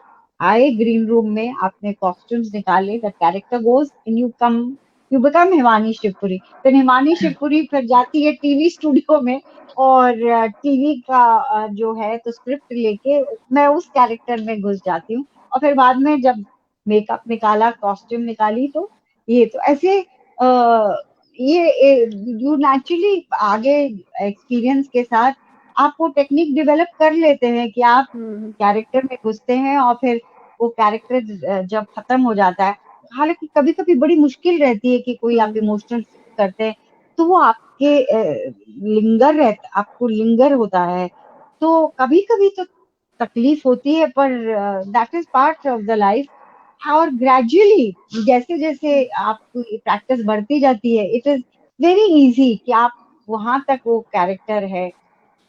आए ग्रीन रूम में, आपने कॉस्ट्यूम्स निकाले, the character goes and you become Himani Shivpuri. फिर हिमानी शिवपुरी फिर जाती है टीवी स्टूडियो में और टीवी का जो है तो स्क्रिप्ट लेके मैं उस कैरेक्टर में घुस जाती हूँ। और फिर बाद में जब मेकअप निकाला, कॉस्ट्यूम निकाली, तो ये तो ऐसे ये यू नेचुरली आगे एक्सपीरियंस के साथ आप वो टेक्निक डेवलप कर लेते हैं कि आप कैरेक्टर में घुसते हैं और फिर वो कैरेक्टर जब खत्म हो जाता है। हालांकि कभी कभी बड़ी मुश्किल रहती है कि कोई आप इमोशनल करते हैं तो वो आपके आपको लिंगर होता है। तो कभी कभी तो तकलीफ होती है, पर that is part of the life. और ग्रेजुअली जैसे जैसे आपकी प्रैक्टिस बढ़ती जाती है, इट इज वेरी इजी कि आप वहां तक वो कैरेक्टर है।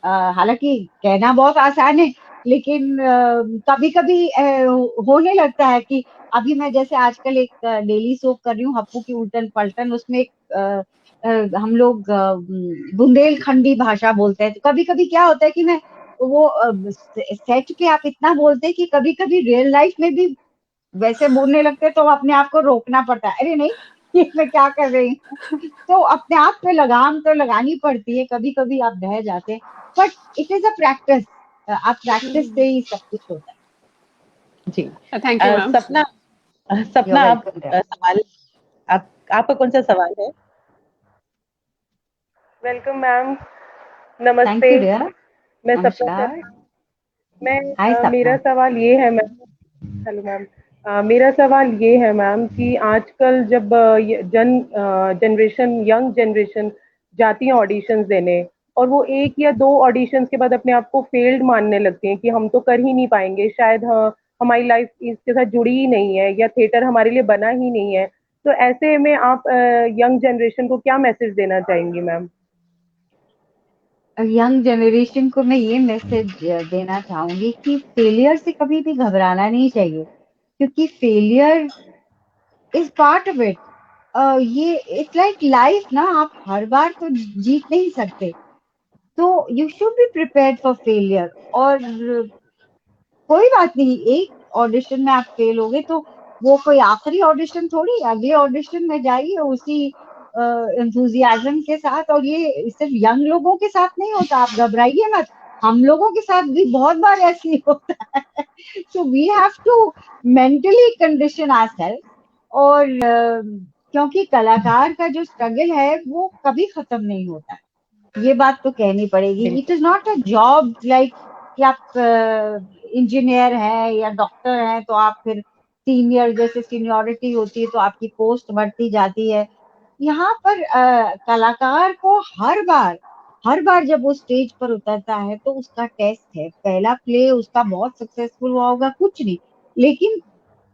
हालांकि कहना बहुत आसान है, लेकिन कभी कभी होने लगता है कि अभी मैं जैसे आजकल एक डेली सोप कर रही हूँ, हप्पू की उल्टन पलटन, उसमें एक हम लोग बुंदेलखंडी भाषा बोलते हैं। तो कभी कभी क्या होता है कि मैं वो सेट पे आप इतना बोलते हैं कि कभी कभी रियल लाइफ में भी वैसे बोलने लगते हैं, तो अपने आप को रोकना पड़ता है, अरे नहीं ये मैं क्या कर रही हूँ। तो अपने आप पे लगाम तो लगानी पड़ती है, कभी कभी आप बह जाते हैं, but it is a practice. आप प्रैक्टिस से ही सब कुछ होता है। जी। Thank you ma'am. Sapna, You're आप welcome, dear. सवाल, आपका कौन सा सवाल है? वेलकम मैम, थैंक नमस्ते। You dear. मैं सपना नमस्कार। हाय मैं मेरा सपना। सवाल ये है मैम। Hello ma'am. मेरा सवाल ये है मैम कि आजकल जब जनरेशन यंग जनरेशन जाती है ऑडिशंस देने, और वो एक या दो ऑडिशंस के बाद अपने आप को फेल्ड मानने लगते हैं कि हम तो कर ही नहीं पाएंगे, शायद हाँ हमारी लाइफ इसके साथ जुड़ी ही नहीं है, या थिएटर हमारे लिए बना ही नहीं है। तो ऐसे में आप यंग जनरेशन को क्या मैसेज देना चाहेंगी मैम? यंग जनरेशन को मैं ये मैसेज देना चाहूंगी कि फेलियर से कभी भी घबराना नहीं चाहिए, क्योंकि failure is part of it. ये इट्स लाइक लाइफ ना, आप हर बार तो जीत नहीं सकते। तो you should be prepared for failure. और कोई बात नहीं, एक ऑडिशन में आप फेल हो गए तो वो कोई आखिरी ऑडिशन थोड़ी, अगले ऑडिशन में जाइए उसी एंथुजियाज्म के साथ। और ये सिर्फ यंग लोगों के साथ नहीं होता, आप घबराइए मत, हम लोगों के साथ भी बहुत बार ऐसे ही होता है। So we have to mentally condition ourselves. और क्योंकि कलाकार का जो स्ट्रगल है वो कभी खत्म नहीं होता, ये बात तो कहनी पड़ेगी। It is not a job like कि आप इंजीनियर हैं या डॉक्टर हैं तो आप फिर सीनियर, जैसे सीनियरिटी होती है तो आपकी पोस्ट बढ़ती जाती है। यहाँ पर कलाकार को हर बार जब वो स्टेज पर उतरता है तो उसका टेस्ट है। पहला प्ले उसका बहुत सक्सेसफुल हुआ होगा कुछ नहीं, लेकिन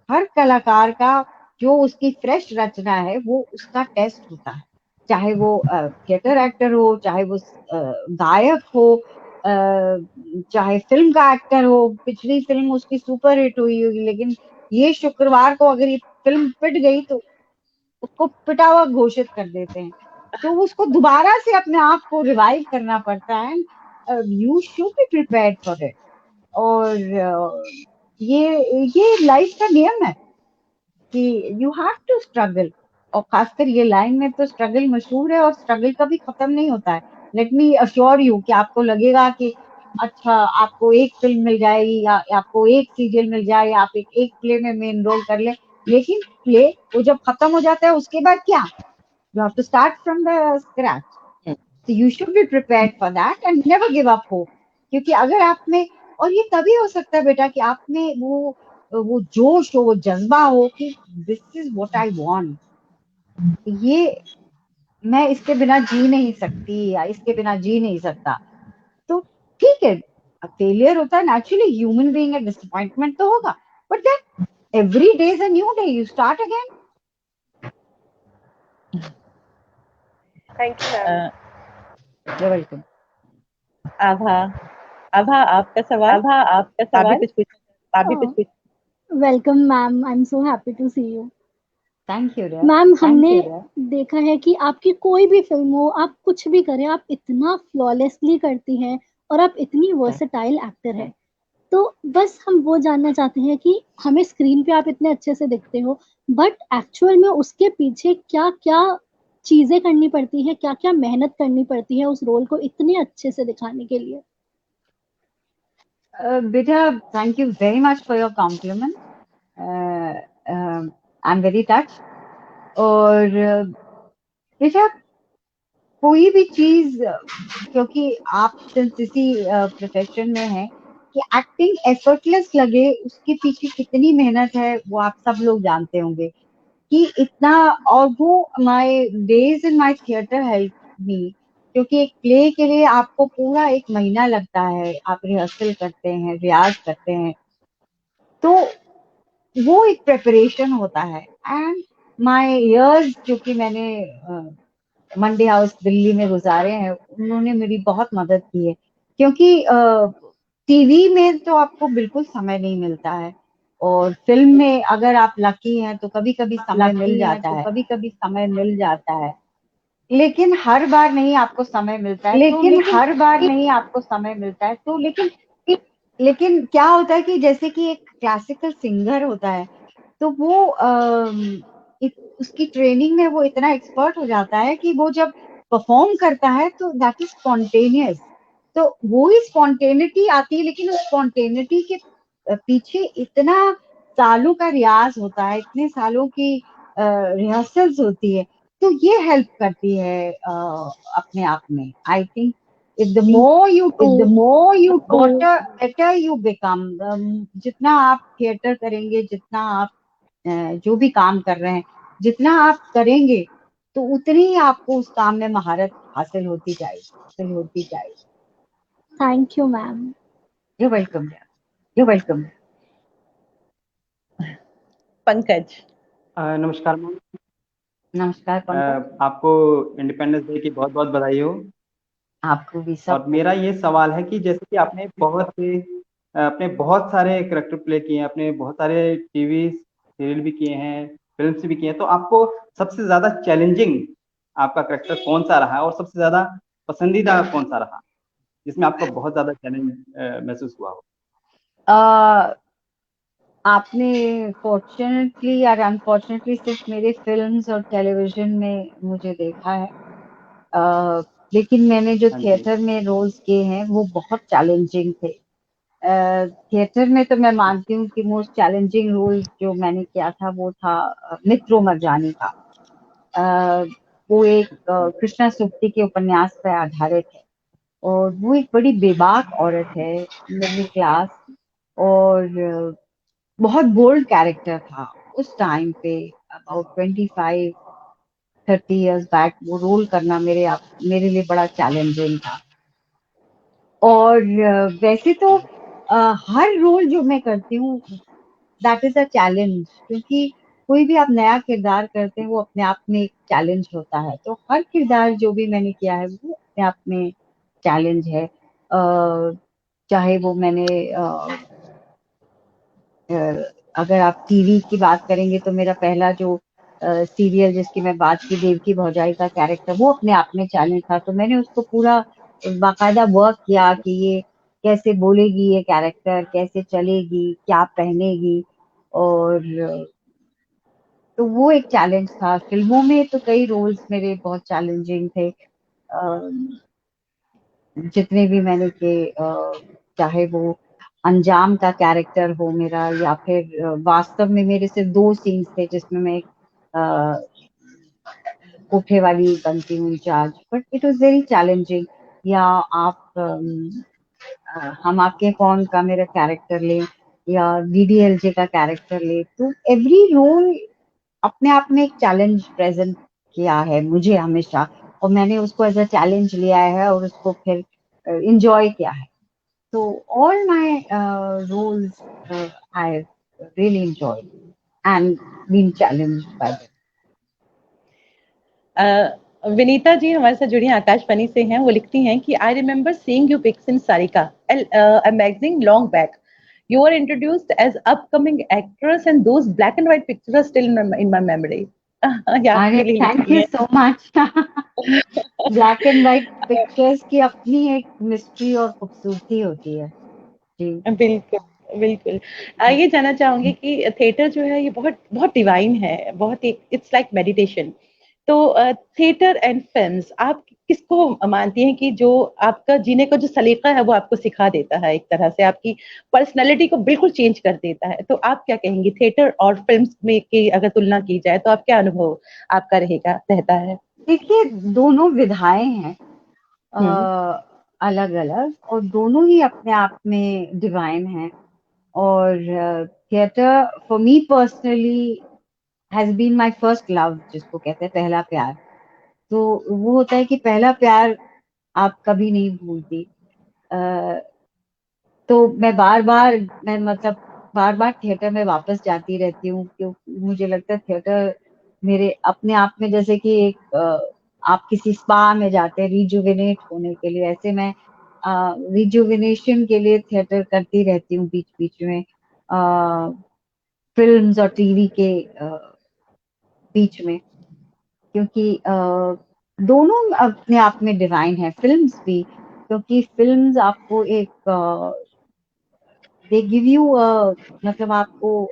हर कलाकार का जो उसकी फ्रेश रचना है वो उसका टेस्ट होता है। चाहे वो थिएटर एक्टर हो, चाहे वो गायक हो, चाहे फिल्म का एक्टर हो। पिछली फिल्म उसकी सुपर हिट हुई होगी, लेकिन ये शुक्रवार को अगर ये फिल्म पिट गई तो उसको पिटा हुआ घोषित कर देते हैं। तो उसको दोबारा से अपने आप को रिवाइव करना पड़ता है। You should be prepared for it. और ये लाइफ का नियम है कि यू हैव टू स्ट्रगल। और खासकर ये लाइन में तो स्ट्रगल मशहूर है, और स्ट्रगल कभी खत्म नहीं होता है। लेट मी अश्योर यू कि आपको लगेगा कि अच्छा आपको एक फिल्म मिल जाएगी या आपको एक सीरियल मिल जाए या आप एक प्ले में मेन रोल कर ले, लेकिन प्ले वो जब खत्म हो जाता है उसके बाद क्या, you have to start from the scratch. So you should be prepared for that and never give up hope। क्योंकि अगर आप में, और ये तभी हो सकता है बेटा कि आप में वो जोश हो, वो जज्बा हो कि this is what I want, ये मैं इसके बिना जी नहीं सकती या इसके बिना जी नहीं सकता। तो ठीक है, फेलियर होता है नेचुरली, ह्यूमन बीइंग है, डिसअपॉइंटमेंट तो होगा, but then every day is a new day, you start again. Thank you ma'am. You welcome. Abha, आपका सवाल, आप भी कुछ पूछ, आप भी कुछ पूछ। Welcome ma'am, I am so happy to see you. Thank you dear. Ma'am, thank हमने यू डियर। देखा है कि आपकी कोई भी फिल्म हो, आप कुछ भी करें, आप इतना फ्लॉलेसली करती हैं और आप इतनी वर्सेटाइल एक्टर है। तो बस हम वो जानना चाहते हैं कि हमें स्क्रीन पे आप इतने अच्छे से दिखते हो, बट एक्चुअल में उसके पीछे क्या क्या चीजें करनी पड़ती है, क्या क्या मेहनत करनी पड़ती है उस रोल को इतने अच्छे से दिखाने के लिए? Beta, thank you very much for your compliment. I'm very touched. और बेटा कोई भी चीज, क्योंकि आप सिंस इसी प्रोफेशन में है, कि एक्टिंग एफर्टलेस लगे उसके पीछे कितनी मेहनत है वो आप सब लोग जानते होंगे। कि इतना, और वो my days in my theatre help me, क्योंकि एक प्ले के लिए आपको पूरा 1 महीना लगता है, आप रिहर्सल करते हैं, रियाज करते हैं, तो वो एक प्रिपरेशन होता है। एंड माय इयर्स जो कि मैंने मंडे हाउस दिल्ली में गुजारे हैं, उन्होंने मेरी बहुत मदद की है, क्योंकि टीवी में तो आपको बिल्कुल समय नहीं मिलता है, और फिल्म में अगर आप लकी हैं तो कभी कभी समय मिल जाता है, कभी कभी समय मिल जाता है, लेकिन हर बार नहीं आपको समय मिलता है, तो लेकिन क्या होता है कि जैसे कि एक क्लासिकल सिंगर होता है, तो वो उसकी ट्रेनिंग में वो इतना एक्सपर्ट हो जाता है कि वो जब परफॉर्म करता है तो दैट इज स्पॉन्टेनियस, तो वो ही स्पॉन्टेनिटी आती है, लेकिन उस स्पॉन्टेनिटी के पीछे इतना सालों का रियाज होता है, इतने सालों की रिहर्सल्स होती है, तो ये हेल्प करती है अपने आप में। I think if the more you better you become, जितना आप थिएटर करेंगे, जितना आप जो भी काम कर रहे हैं, जितना आप करेंगे, तो उतनी ही आपको उस काम में महारत हासिल होती जाएगी। Thank you ma'am. You're welcome. Pankaj. नमस्कार मैम। नमस्कार पंकज, आपको इंडिपेंडेंस डे की बहुत बहुत बधाई हो। आपको भी और सब। मेरा ये सवाल है कि जैसे कि आपने बहुत सारे करेक्टर प्ले किए हैं, आपने बहुत सारे टीवी सीरियल भी किए हैं, फिल्म्स भी किए हैं, तो आपको सबसे ज्यादा चैलेंजिंग आपका करेक्टर कौन सा रहा और सबसे ज्यादा पसंदीदा कौन सा रहा, जिसमें आपको बहुत ज्यादा चैलेंज महसूस हुआ हो? आपने फॉर्चुनेटली या अनफॉर्चुनेटली सिर्फ मेरे फिल्म्स और टेलीविजन में मुझे देखा है, लेकिन मैंने जो हाँ जी। थिएटर में रोल्स किए हैं वो बहुत चैलेंजिंग थे। थिएटर में तो मैं मानती हूँ कि मोस्ट चैलेंजिंग रोल जो मैंने किया था वो था मित्रो मरजानी का। वो एक कृष्णा सुक्ति के उपन्यास पर आधारित है, और वो एक बड़ी बेबाक औरत है, मिडिल क्लास, और बहुत बोल्ड कैरेक्टर था उस टाइम पे। अबाउट 25-30 इयर्स बैक वो रोल करना मेरे लिए बड़ा चैलेंजिंग था। और वैसे तो हर रोल जो मैं करती हूँ दैट इज अ चैलेंज, क्योंकि कोई भी आप नया किरदार करते हैं वो अपने आप में एक चैलेंज होता है, तो हर किरदार जो भी मैंने किया है वो अपने आप में चैलेंज है। चाहे वो मैंने अगर आप टीवी की बात करेंगे तो मेरा पहला जो सीरियल जिसकी मैं बात की, देवकी भौजाई का कैरेक्टर, वो अपने आप में चैलेंज था, तो मैंने उसको पूरा बाकायदा वर्क किया कि ये कैसे बोलेगी, ये कैरेक्टर कैसे चलेगी, क्या पहनेगी, और तो वो एक चैलेंज था। फिल्मों में तो कई रोल्स मेरे बहुत चैलेंजिंग थे, जितने भी मैंने किए, चाहे वो अंजाम का कैरेक्टर हो मेरा, या फिर वास्तव में मेरे सिर्फ 2 सीन्स थे जिसमें मैं एक कोठे वाली बनती हूँ in charge, but it was very challenging. या आप हम आपके कौन का मेरा कैरेक्टर ले, या डीडीएलजे का कैरेक्टर ले, तो एवरी रोल अपने आप में एक चैलेंज प्रेजेंट किया है मुझे हमेशा, और मैंने उसको एज अ चैलेंज लिया है और उसको फिर इंजॉय किया है। तो all my roles I really enjoy and been challenged by them. Vinita ji हमारे साथ जुड़ी हैं, आकाशवाणी से हैं। वो लिखती हैं कि I remember seeing you pics in Sarika a magazine long back. You were introduced as upcoming actress and those black and white pictures are still in my memory. ये आपके अरे लिए थैंक लिखती यू हैं। So much. Black and white pictures की अपनी एक मिस्ट्री और खूबसूरती होती है जी। बिल्कुल बिल्कुल। ये जानना चाहूंगी कि थिएटर जो है ये बहुत बहुत डिवाइन है, बहुत एक इट्स लाइक मेडिटेशन। तो थिएटर एंड फिल्म्स आप किसको मानती हैं कि जो आपका जीने का जो सलीका है वो आपको सिखा देता है, एक तरह से आपकी पर्सनैलिटी को बिल्कुल चेंज कर देता है, तो आप क्या कहेंगी थिएटर और फिल्म्स में की अगर तुलना की जाए तो आप क्या अनुभव आपका रहता है? देखिए, दोनों विधाएं हैं हम्म। अलग अलग, और दोनों ही अपने आप में डिवाइन हैं। और theatre for me personally has been my first love, जिसको कहते हैं पहला प्यार। तो वो होता है कि पहला प्यार आप कभी नहीं भूलती। तो मैं मतलब बार बार थिएटर में वापस जाती रहती हूँ, क्योंकि मुझे लगता है थिएटर मेरे अपने आप में जैसे कि एक आप किसी स्पा में जाते हैं रिजुविनेट होने के लिए, ऐसे मैं रिजुविनेशन के लिए थिएटर करती रहती हूँ बीच बीच में, फिल्म्स और टीवी के बीच में, क्योंकि दोनों अपने आप में डिवाइन है, फिल्म्स भी, क्योंकि फिल्म्स आपको एक दे गिव यू मतलब आपको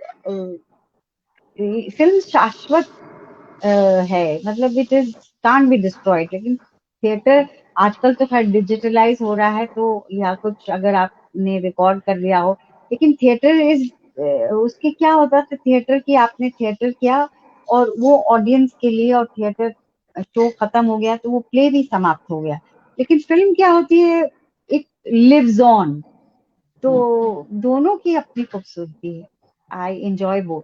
फिल्म शाश्वत है, मतलब it is can't be destroyed. लेकिन थिएटर आजकल तो खैर डिजिटलाइज हो रहा है, तो या कुछ अगर आपने रिकॉर्ड कर लिया हो, लेकिन थिएटर इज उसके क्या होता था, थिएटर की आपने थिएटर किया और वो ऑडियंस के लिए, और थिएटर शो खत्म हो गया तो वो प्ले भी समाप्त हो गया। लेकिन फिल्म क्या होती है, इट लिव्स ऑन। तो दोनों की अपनी खूबसूरती है। I enjoy both.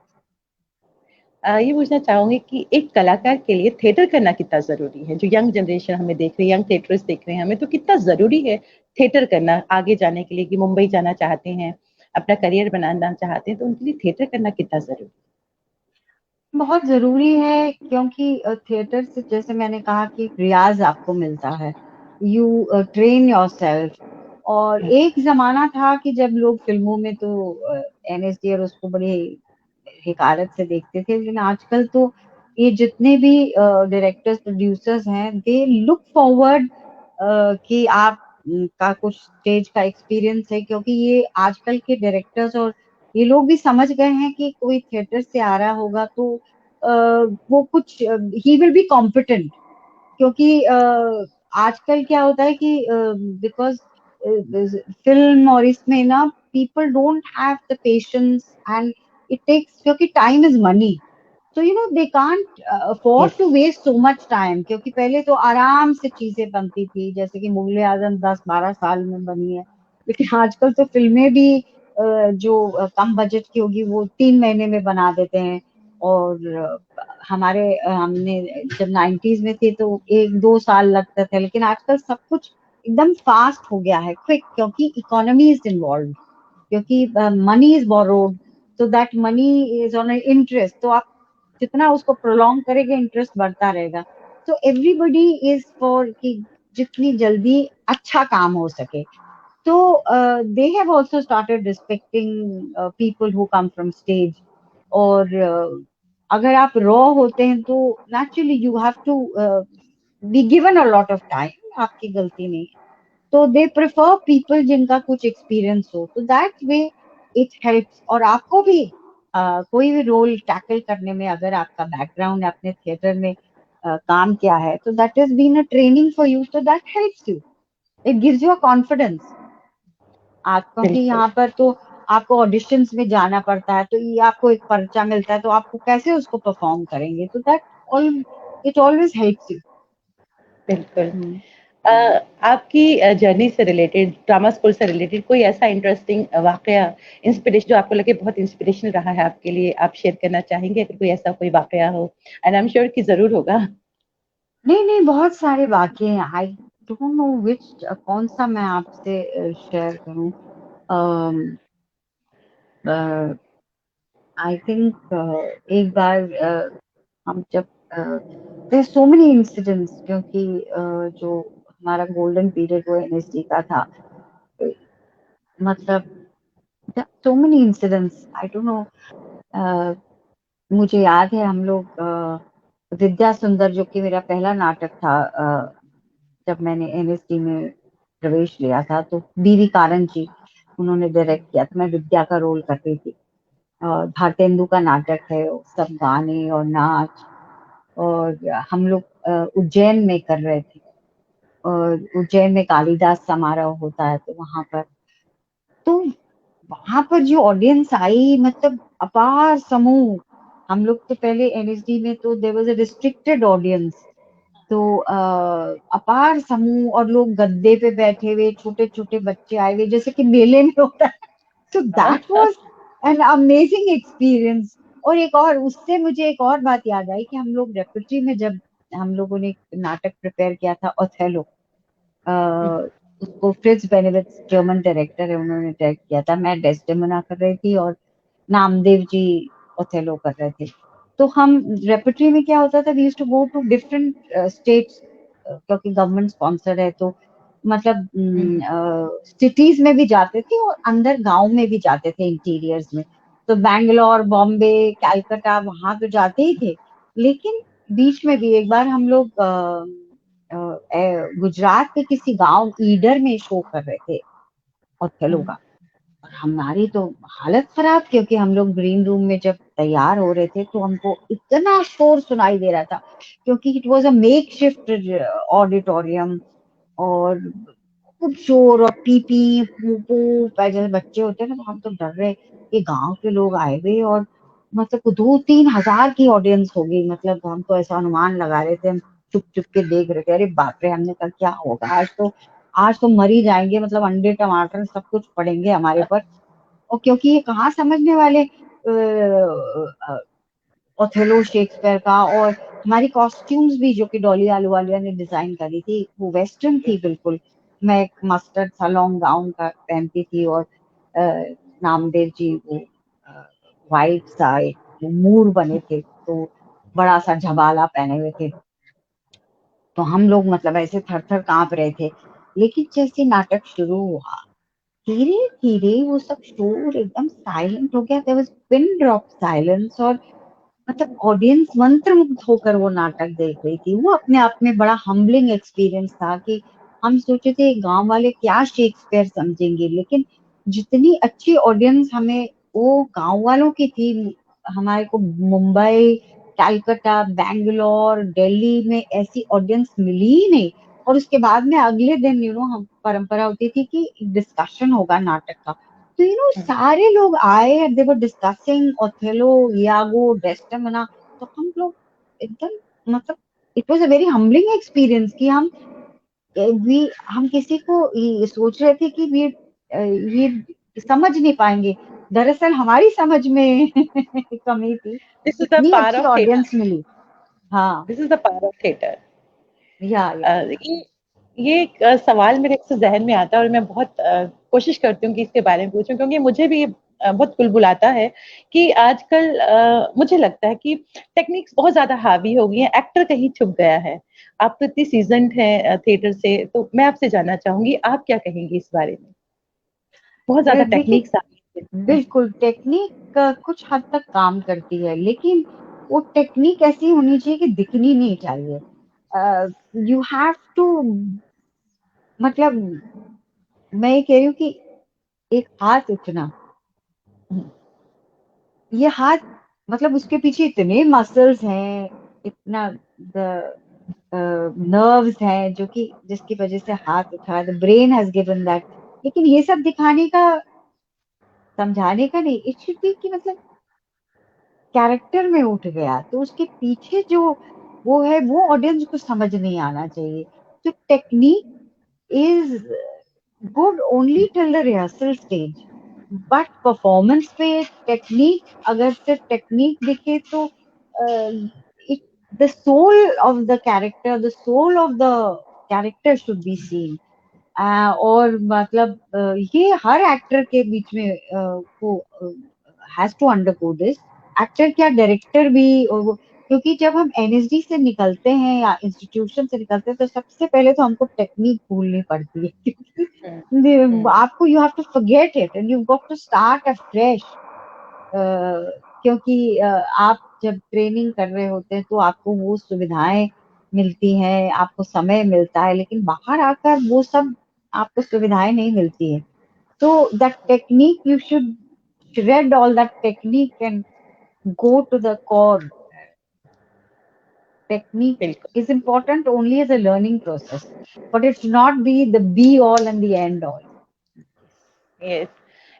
ये पूछना चाहूंगी कि एक कलाकार के लिए थिएटर करना कितना जरूरी है? जो यंग जनरेशन हमें देख रही है, यंग थिएटर्स देख रहे हैं हमें, तो कितना जरूरी है थिएटर करना आगे जाने के लिए, कि मुंबई जाना चाहते हैं, अपना करियर बनाना चाहते हैं, तो उनके लिए थिएटर करना कितना जरूरी बहुत जरूरी है, क्योंकि थिएटर से जैसे मैंने कहा कि रियाज आपको मिलता है, यू ट्रेन योरसेल्फ। और है? एक जमाना था कि जब लोग फिल्मों में तो एनएसडी और उसको बड़ी हिकारत से देखते थे, लेकिन आजकल तो ये जितने भी डायरेक्टर्स प्रोड्यूसर्स हैं, दे लुक फॉरवर्ड कि आप का कुछ स्टेज का एक्सपीरियंस है, क्योंकि ये आजकल के डायरेक्टर्स और ये लोग भी समझ गए हैं कि कोई थिएटर से आ रहा होगा तो वो कुछ ही विल बी कॉम्पिटेंट। क्योंकि आजकल क्या होता है कि बिकॉज फिल्म और इसमें ना people don't have the patience and it takes, क्योंकि टाइम इज मनी, तो you know they can't afford yes, to waste so much time. क्योंकि पहले तो आराम से चीजें बनती थी, जैसे कि मुगले आजम 10-12 साल में बनी है, लेकिन आजकल तो फिल्में भी जो कम बजट की होगी वो 3 महीने में बना देते हैं। और हमने जब 90s में थे तो 1-2 साल लगता था, लेकिन आजकल सब कुछ एकदम फास्ट हो गया है, क्विक, क्योंकि इकोनॉमी इज इन्वॉल्व, क्योंकि मनी इज बोरोड, तो that money is on interest, तो आप जितना उसको प्रोलॉन्ग करेंगे इंटरेस्ट बढ़ता रहेगा। तो एवरीबडी इज फॉर कि जितनी जल्दी अच्छा काम हो सके। तो they have also started respecting people who come from stage. और अगर आप रॉ होते हैं तो naturally you have to be given a lot of time, आपकी गलती नहीं है, तो दे प्रेफर पीपल जिनका कुछ एक्सपीरियंस हो, तो दैट वे इट हेल्प्स। और आपको भी कोई भी रोल टैकल करने में, अगर आपका बैकग्राउंड आपने थिएटर में काम किया है, तो that is been a training for you, तो that helps you, it gives you a confidence. आप क्योंकि बिल्कुल यहाँ पर तो आपको ऑडिशंस में जाना पड़ता है, तो ये आपको एक पर्चा मिलता है, तो आपको कैसे उसको परफॉर्म करेंगे, तो that all it always helps बिल्कुल। यू। अ, आपकी जर्नी से रिलेटेड, ड्रामा स्कूल से रिलेटेड कोई ऐसा इंटरेस्टिंग वाकया, इंस्पिरेशन, जो आपको लगे बहुत इंस्पिरेशनल रहा है आपके लिए, आप शेयर करना चाहेंगे? अगर कोई ऐसा कोई वाकया हो, एंड आई एम श्योर कि जरूर होगा। नहीं नहीं, बहुत सारे वाक्य हैं, आई डोंट नो विच कौन सा मैं आपसे शेयर करूं। आई थिंक एक बार हम जब देयर सो मेनी इंसिडेंट्स, क्योंकि जो हमारा गोल्डन पीरियड वो एनएसडी का था, अ, मतलब so many incidents, I don't know. मुझे याद है हम लोग विद्या सुंदर, जो कि मेरा पहला नाटक था, जब मैंने एनएसडी में प्रवेश लिया था, तो बीवी कारन जी उन्होंने डायरेक्ट किया था, मैं विद्या का रोल करती थी। और भारतेंदु का नाटक है, सब गाने और नाच, और हम लोग उज्जैन में कर रहे थे, और उज्जैन में कालिदास समारोह होता है, तो तो वहां पर जो ऑडियंस आई, मतलब अपार समूह। हम लोग तो पहले एनएसडी में तो there was a restricted audience, तो अपार समूह, और लोग गद्दे पे बैठे हुए, छोटे छोटे बच्चे आए हुए, जैसे कि मेले में होता है। So that was an amazing experience. और एक और उससे मुझे एक और बात याद आई कि हम लोग रेpertory में जब हम लोगों ने एक नाटक प्रिपेयर किया था ओथेलो, उसको फ्रिट्ज बेनेविट्स जर्मन डायरेक्टर है, उन्होंने डायरेक्ट किया था। मैं डेस्डेमोना कर रही थी और नामदेव जी ओथेलो कर रहे थे। तो हम रेpertory में क्या होता था, we used to go to different states, क्योंकि गवर्नमेंट स्पॉन्सर है, तो मतलब सिटीज में भी जाते थे और अंदर गांव में भी जाते थे, इंटीरियर्स में। तो बैंगलोर, बॉम्बे, कलकत्ता, वहां तो जाते ही थे। लेकिन बीच में भी एक बार हम लोग गुजरात के किसी गांव ईडर में शो कर रहे थे ओथेलो का। और हमारी तो हालत खराब, क्योंकि हम लोग ग्रीन रूम में जब तैयार हो रहे थे तो हमको इतना शोर सुनाई दे रहा था, क्योंकि it was a make shift auditorium, और खूब शोर और पी पी पू पू, जैसे बच्चे होते हैं ना, तो हम तो डर रहे कि गांव के लोग आए हुए, और मतलब 2-3 हजार की ऑडियंस होगी, मतलब हम तो ऐसा अनुमान लगा रहे थे। हम चुप चुप के देख रहे थे, अरे बाप रे, हमने कहा क्या होगा आज तो मर ही जाएंगे, मतलब अंडे टमाटर सब कुछ पड़ेंगे हमारे पर। और क्योंकि ये कहाँ समझने वाले ओथेलो शेक्सपियर का, और हमारी कॉस्ट्यूम्स भी जो कि डॉली आलूवालिया ने डिजाइन करी थी, वो वेस्टर्न थी बिल्कुल। मैं एक मस्टर्ड सा लॉन्ग गाउन का पहनती थी, और नामदेव जी वो वाइट सा एक मूर बने थे, तो बड़ा सा झबाला पहने हुए थे। तो हम लोग मतलब ऐसे थर थर कांप रहे थे। लेकिन जैसे नाटक शुरू हुआ, धीरे धीरे वो सब शोर एकदम साइलेंट हो गया। There was pin drop silence, और मतलब ऑडियंस मंत्रमुग्ध होकर वो नाटक देख रही थी। वो अपने आप में बड़ा हम्बलिंग एक्सपीरियंस था कि हम सोचे थे गांव वाले क्या शेक्सपियर समझेंगे, लेकिन जितनी अच्छी ऑडियंस हमें वो गांव वालों की थी, हमारे को मुंबई, कलकत्ता, बैंगलोर, दिल्ली में ऐसी ऑडियंस मिली ही नहीं। और उसके बाद में अगले दिन हम परंपरा होती थी कि डिस्कशन होगा नाटक का। तो सारे लोग आए, they were discussing Othello, Iago, Desdemona. तो हम लोग एकदम मतलब it was a very humbling experience कि हम किसी को ये सोच रहे थे कि ये समझ नहीं पाएंगे, दरअसल हमारी समझ में कमी थी। दिस इज द इतनी पावर अच्छी ऑफ थिएटर, ऑडियंस मिली। हाँ, this is the power of theatre. या ये एक सवाल मेरे से जहन में आता है, और मैं बहुत कोशिश करती हूँ कि इसके बारे में पूछूं, क्योंकि मुझे भी बहुत बुलबुलाता है कि आजकल मुझे लगता है कि टेक्निक्स बहुत ज्यादा हावी हो गई है, एक्टर कहीं छुप गया है। आप तो इतनी सीजन्ड हैं थिएटर से, तो मैं आपसे जानना चाहूंगी आप क्या कहेंगी इस बारे में। बहुत ज्यादा देखिए, टेक्निक्स आ गई हैं। बिल्कुल टेक्निक कुछ हद तक काम करती है, लेकिन वो टेक्निक ऐसी होनी चाहिए कि दिखनी नहीं चाहिए। यू हैव टू, मतलब मैं ये कह रही हूँ कि एक हाथ उठना, ये हाथ मतलब उसके पीछे इतने मसल्स हैं, इतना नर्व्स हैं जो कि जिसकी वजह से हाथ उठा, the brain has given that. लेकिन ये सब दिखाने का, समझाने का नहीं, इट शुड बी कि मतलब कैरेक्टर में उठ गया, तो उसके पीछे जो वो है वो ऑडियंस को समझ नहीं आना चाहिए। तो technique is good only till the rehearsal stage, but performance पे टेक्निक, अगर सिर्फ टेक्निक दिखे तो the soul of the character, the soul of the character should be seen. और मतलब ये हर एक्टर के बीच में को has to undergo this, actor क्या डायरेक्टर भी। और क्योंकि जब हम एनएसडी से निकलते हैं या इंस्टीट्यूशन से निकलते हैं, तो सबसे पहले तो हमको टेक्निक भूलनी पड़ती है, क्योंकि आपको you have to forget it and you got to start afresh. क्योंकि आप जब ट्रेनिंग कर रहे होते हैं तो आपको वो सुविधाएं मिलती हैं, आपको समय मिलता है, लेकिन बाहर आकर वो सब आपको सुविधाएं नहीं मिलती है। तो that technique you should shred all that technique and go to the core. Technique बिल्कुल। is important only as a learning process, but it's not be the be all and the end all. Yes,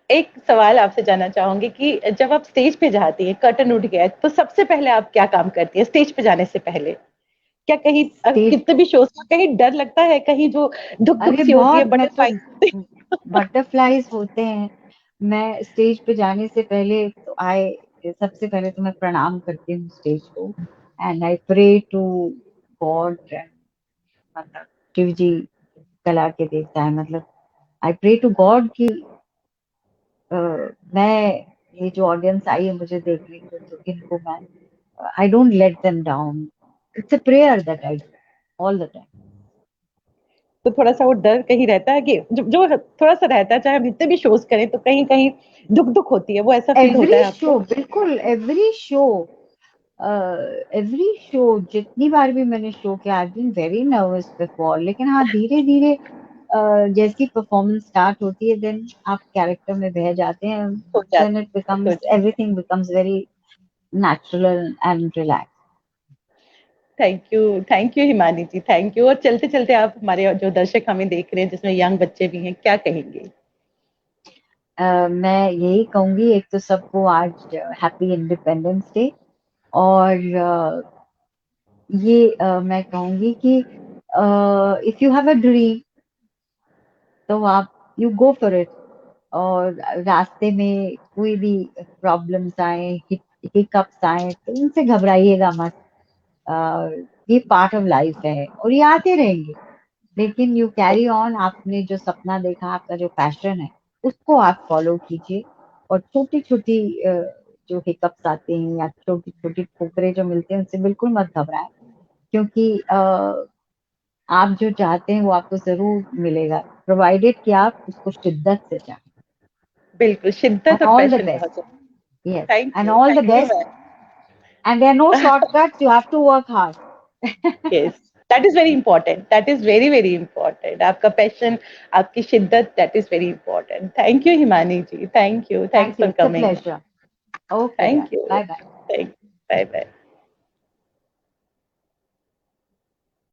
एक सवाल आपसे जानना चाहूंगी कि जब आप स्टेज पे जाती है, कर्टन उठ गया, तो सबसे पहले आप क्या काम करती है स्टेज पे जाने से पहले? क्या कहीं Stage, कितने भी शोज में कहीं डर लगता है, कहीं जो धुक धुक अरे सी होती है, बहुत, मैं तो बटरफ्लाई? बटरफ्लाईज होते हैं। मैं स्टेज पे जाने से पहले तो आई सबसे पहले तो मैं प्रणाम करती हूँ स्टेज को, and I pray to God, मतलब शिव जी कला के देवता है, मतलब आई प्रे टू गॉड कि मैं, ये जो ऑडियंस आई है मुझे देखने को, तो इनको मैं, I don't let them down, it's a prayer that I do all the time. तो थोड़ा सा वो डर कहीं रहता है कि जो थोड़ा सा रहता है, चाहे हम जितने भी शोज करें तो कहीं कहीं दुख होती है, वो ऐसा फील होता है एवरी आपको? शो, बिल्कुल एवरी शो, जितनी बार भी मैंने शो किया, I been very nervous before, लेकिन हाँ धीरे धीरे जैसी परफॉर्मेंस स्टार्ट होती है, देन आप कैरेक्टर में बह जाते हैं, हो देन इट जाता becomes, everything becomes very natural and relax. Thank you Himani ji, thank you. और चलते चलते आप हमारे जो दर्शक हमें देख रहे हैं, जिसमें यंग बच्चे भी हैं, क्या कहेंगे? मैं यही कहूंगी, एक तो सबको आज हैप्पी इंडिपेंडेंस डे, और ये मैं कहूंगी कि if you have a dream तो आप यू गो फॉर इट, और रास्ते में कोई भी प्रॉब्लम्स आए, हिकअप्स आए, तो उनसे घबराइएगा मत। ये पार्ट ऑफ लाइफ है और ये आते रहेंगे, लेकिन यू कैरी ऑन। आपने जो सपना देखा, आपका जो पैशन है, उसको आप फॉलो कीजिए, और छोटी छोटी जो हिकअप्स आते हैं या छोटी छोटी ठोकरें जो मिलते हैं, उनसे बिल्कुल मत घबराएं, क्योंकि आप जो चाहते हैं वो आपको जरूर मिलेगा, प्रोवाइडेड कि आप उसको शिद्दत से चाहें। बिल्कुल, शिद्दत एंड और ऑल द पैशन बेस्ट। बहुत जरूरी Yes, है। and all the thank you best. Ma'am. And there are no shortcuts. You have to work hard. Yes, that is very important, that is very very important. आपका पैशन, आपकी शिद्दत, that is very important. Thank you Himani ji, thank you, thanks Thank you. For It's a coming. pleasure. Okay, thank then. You, Bye bye. Thank, bye bye.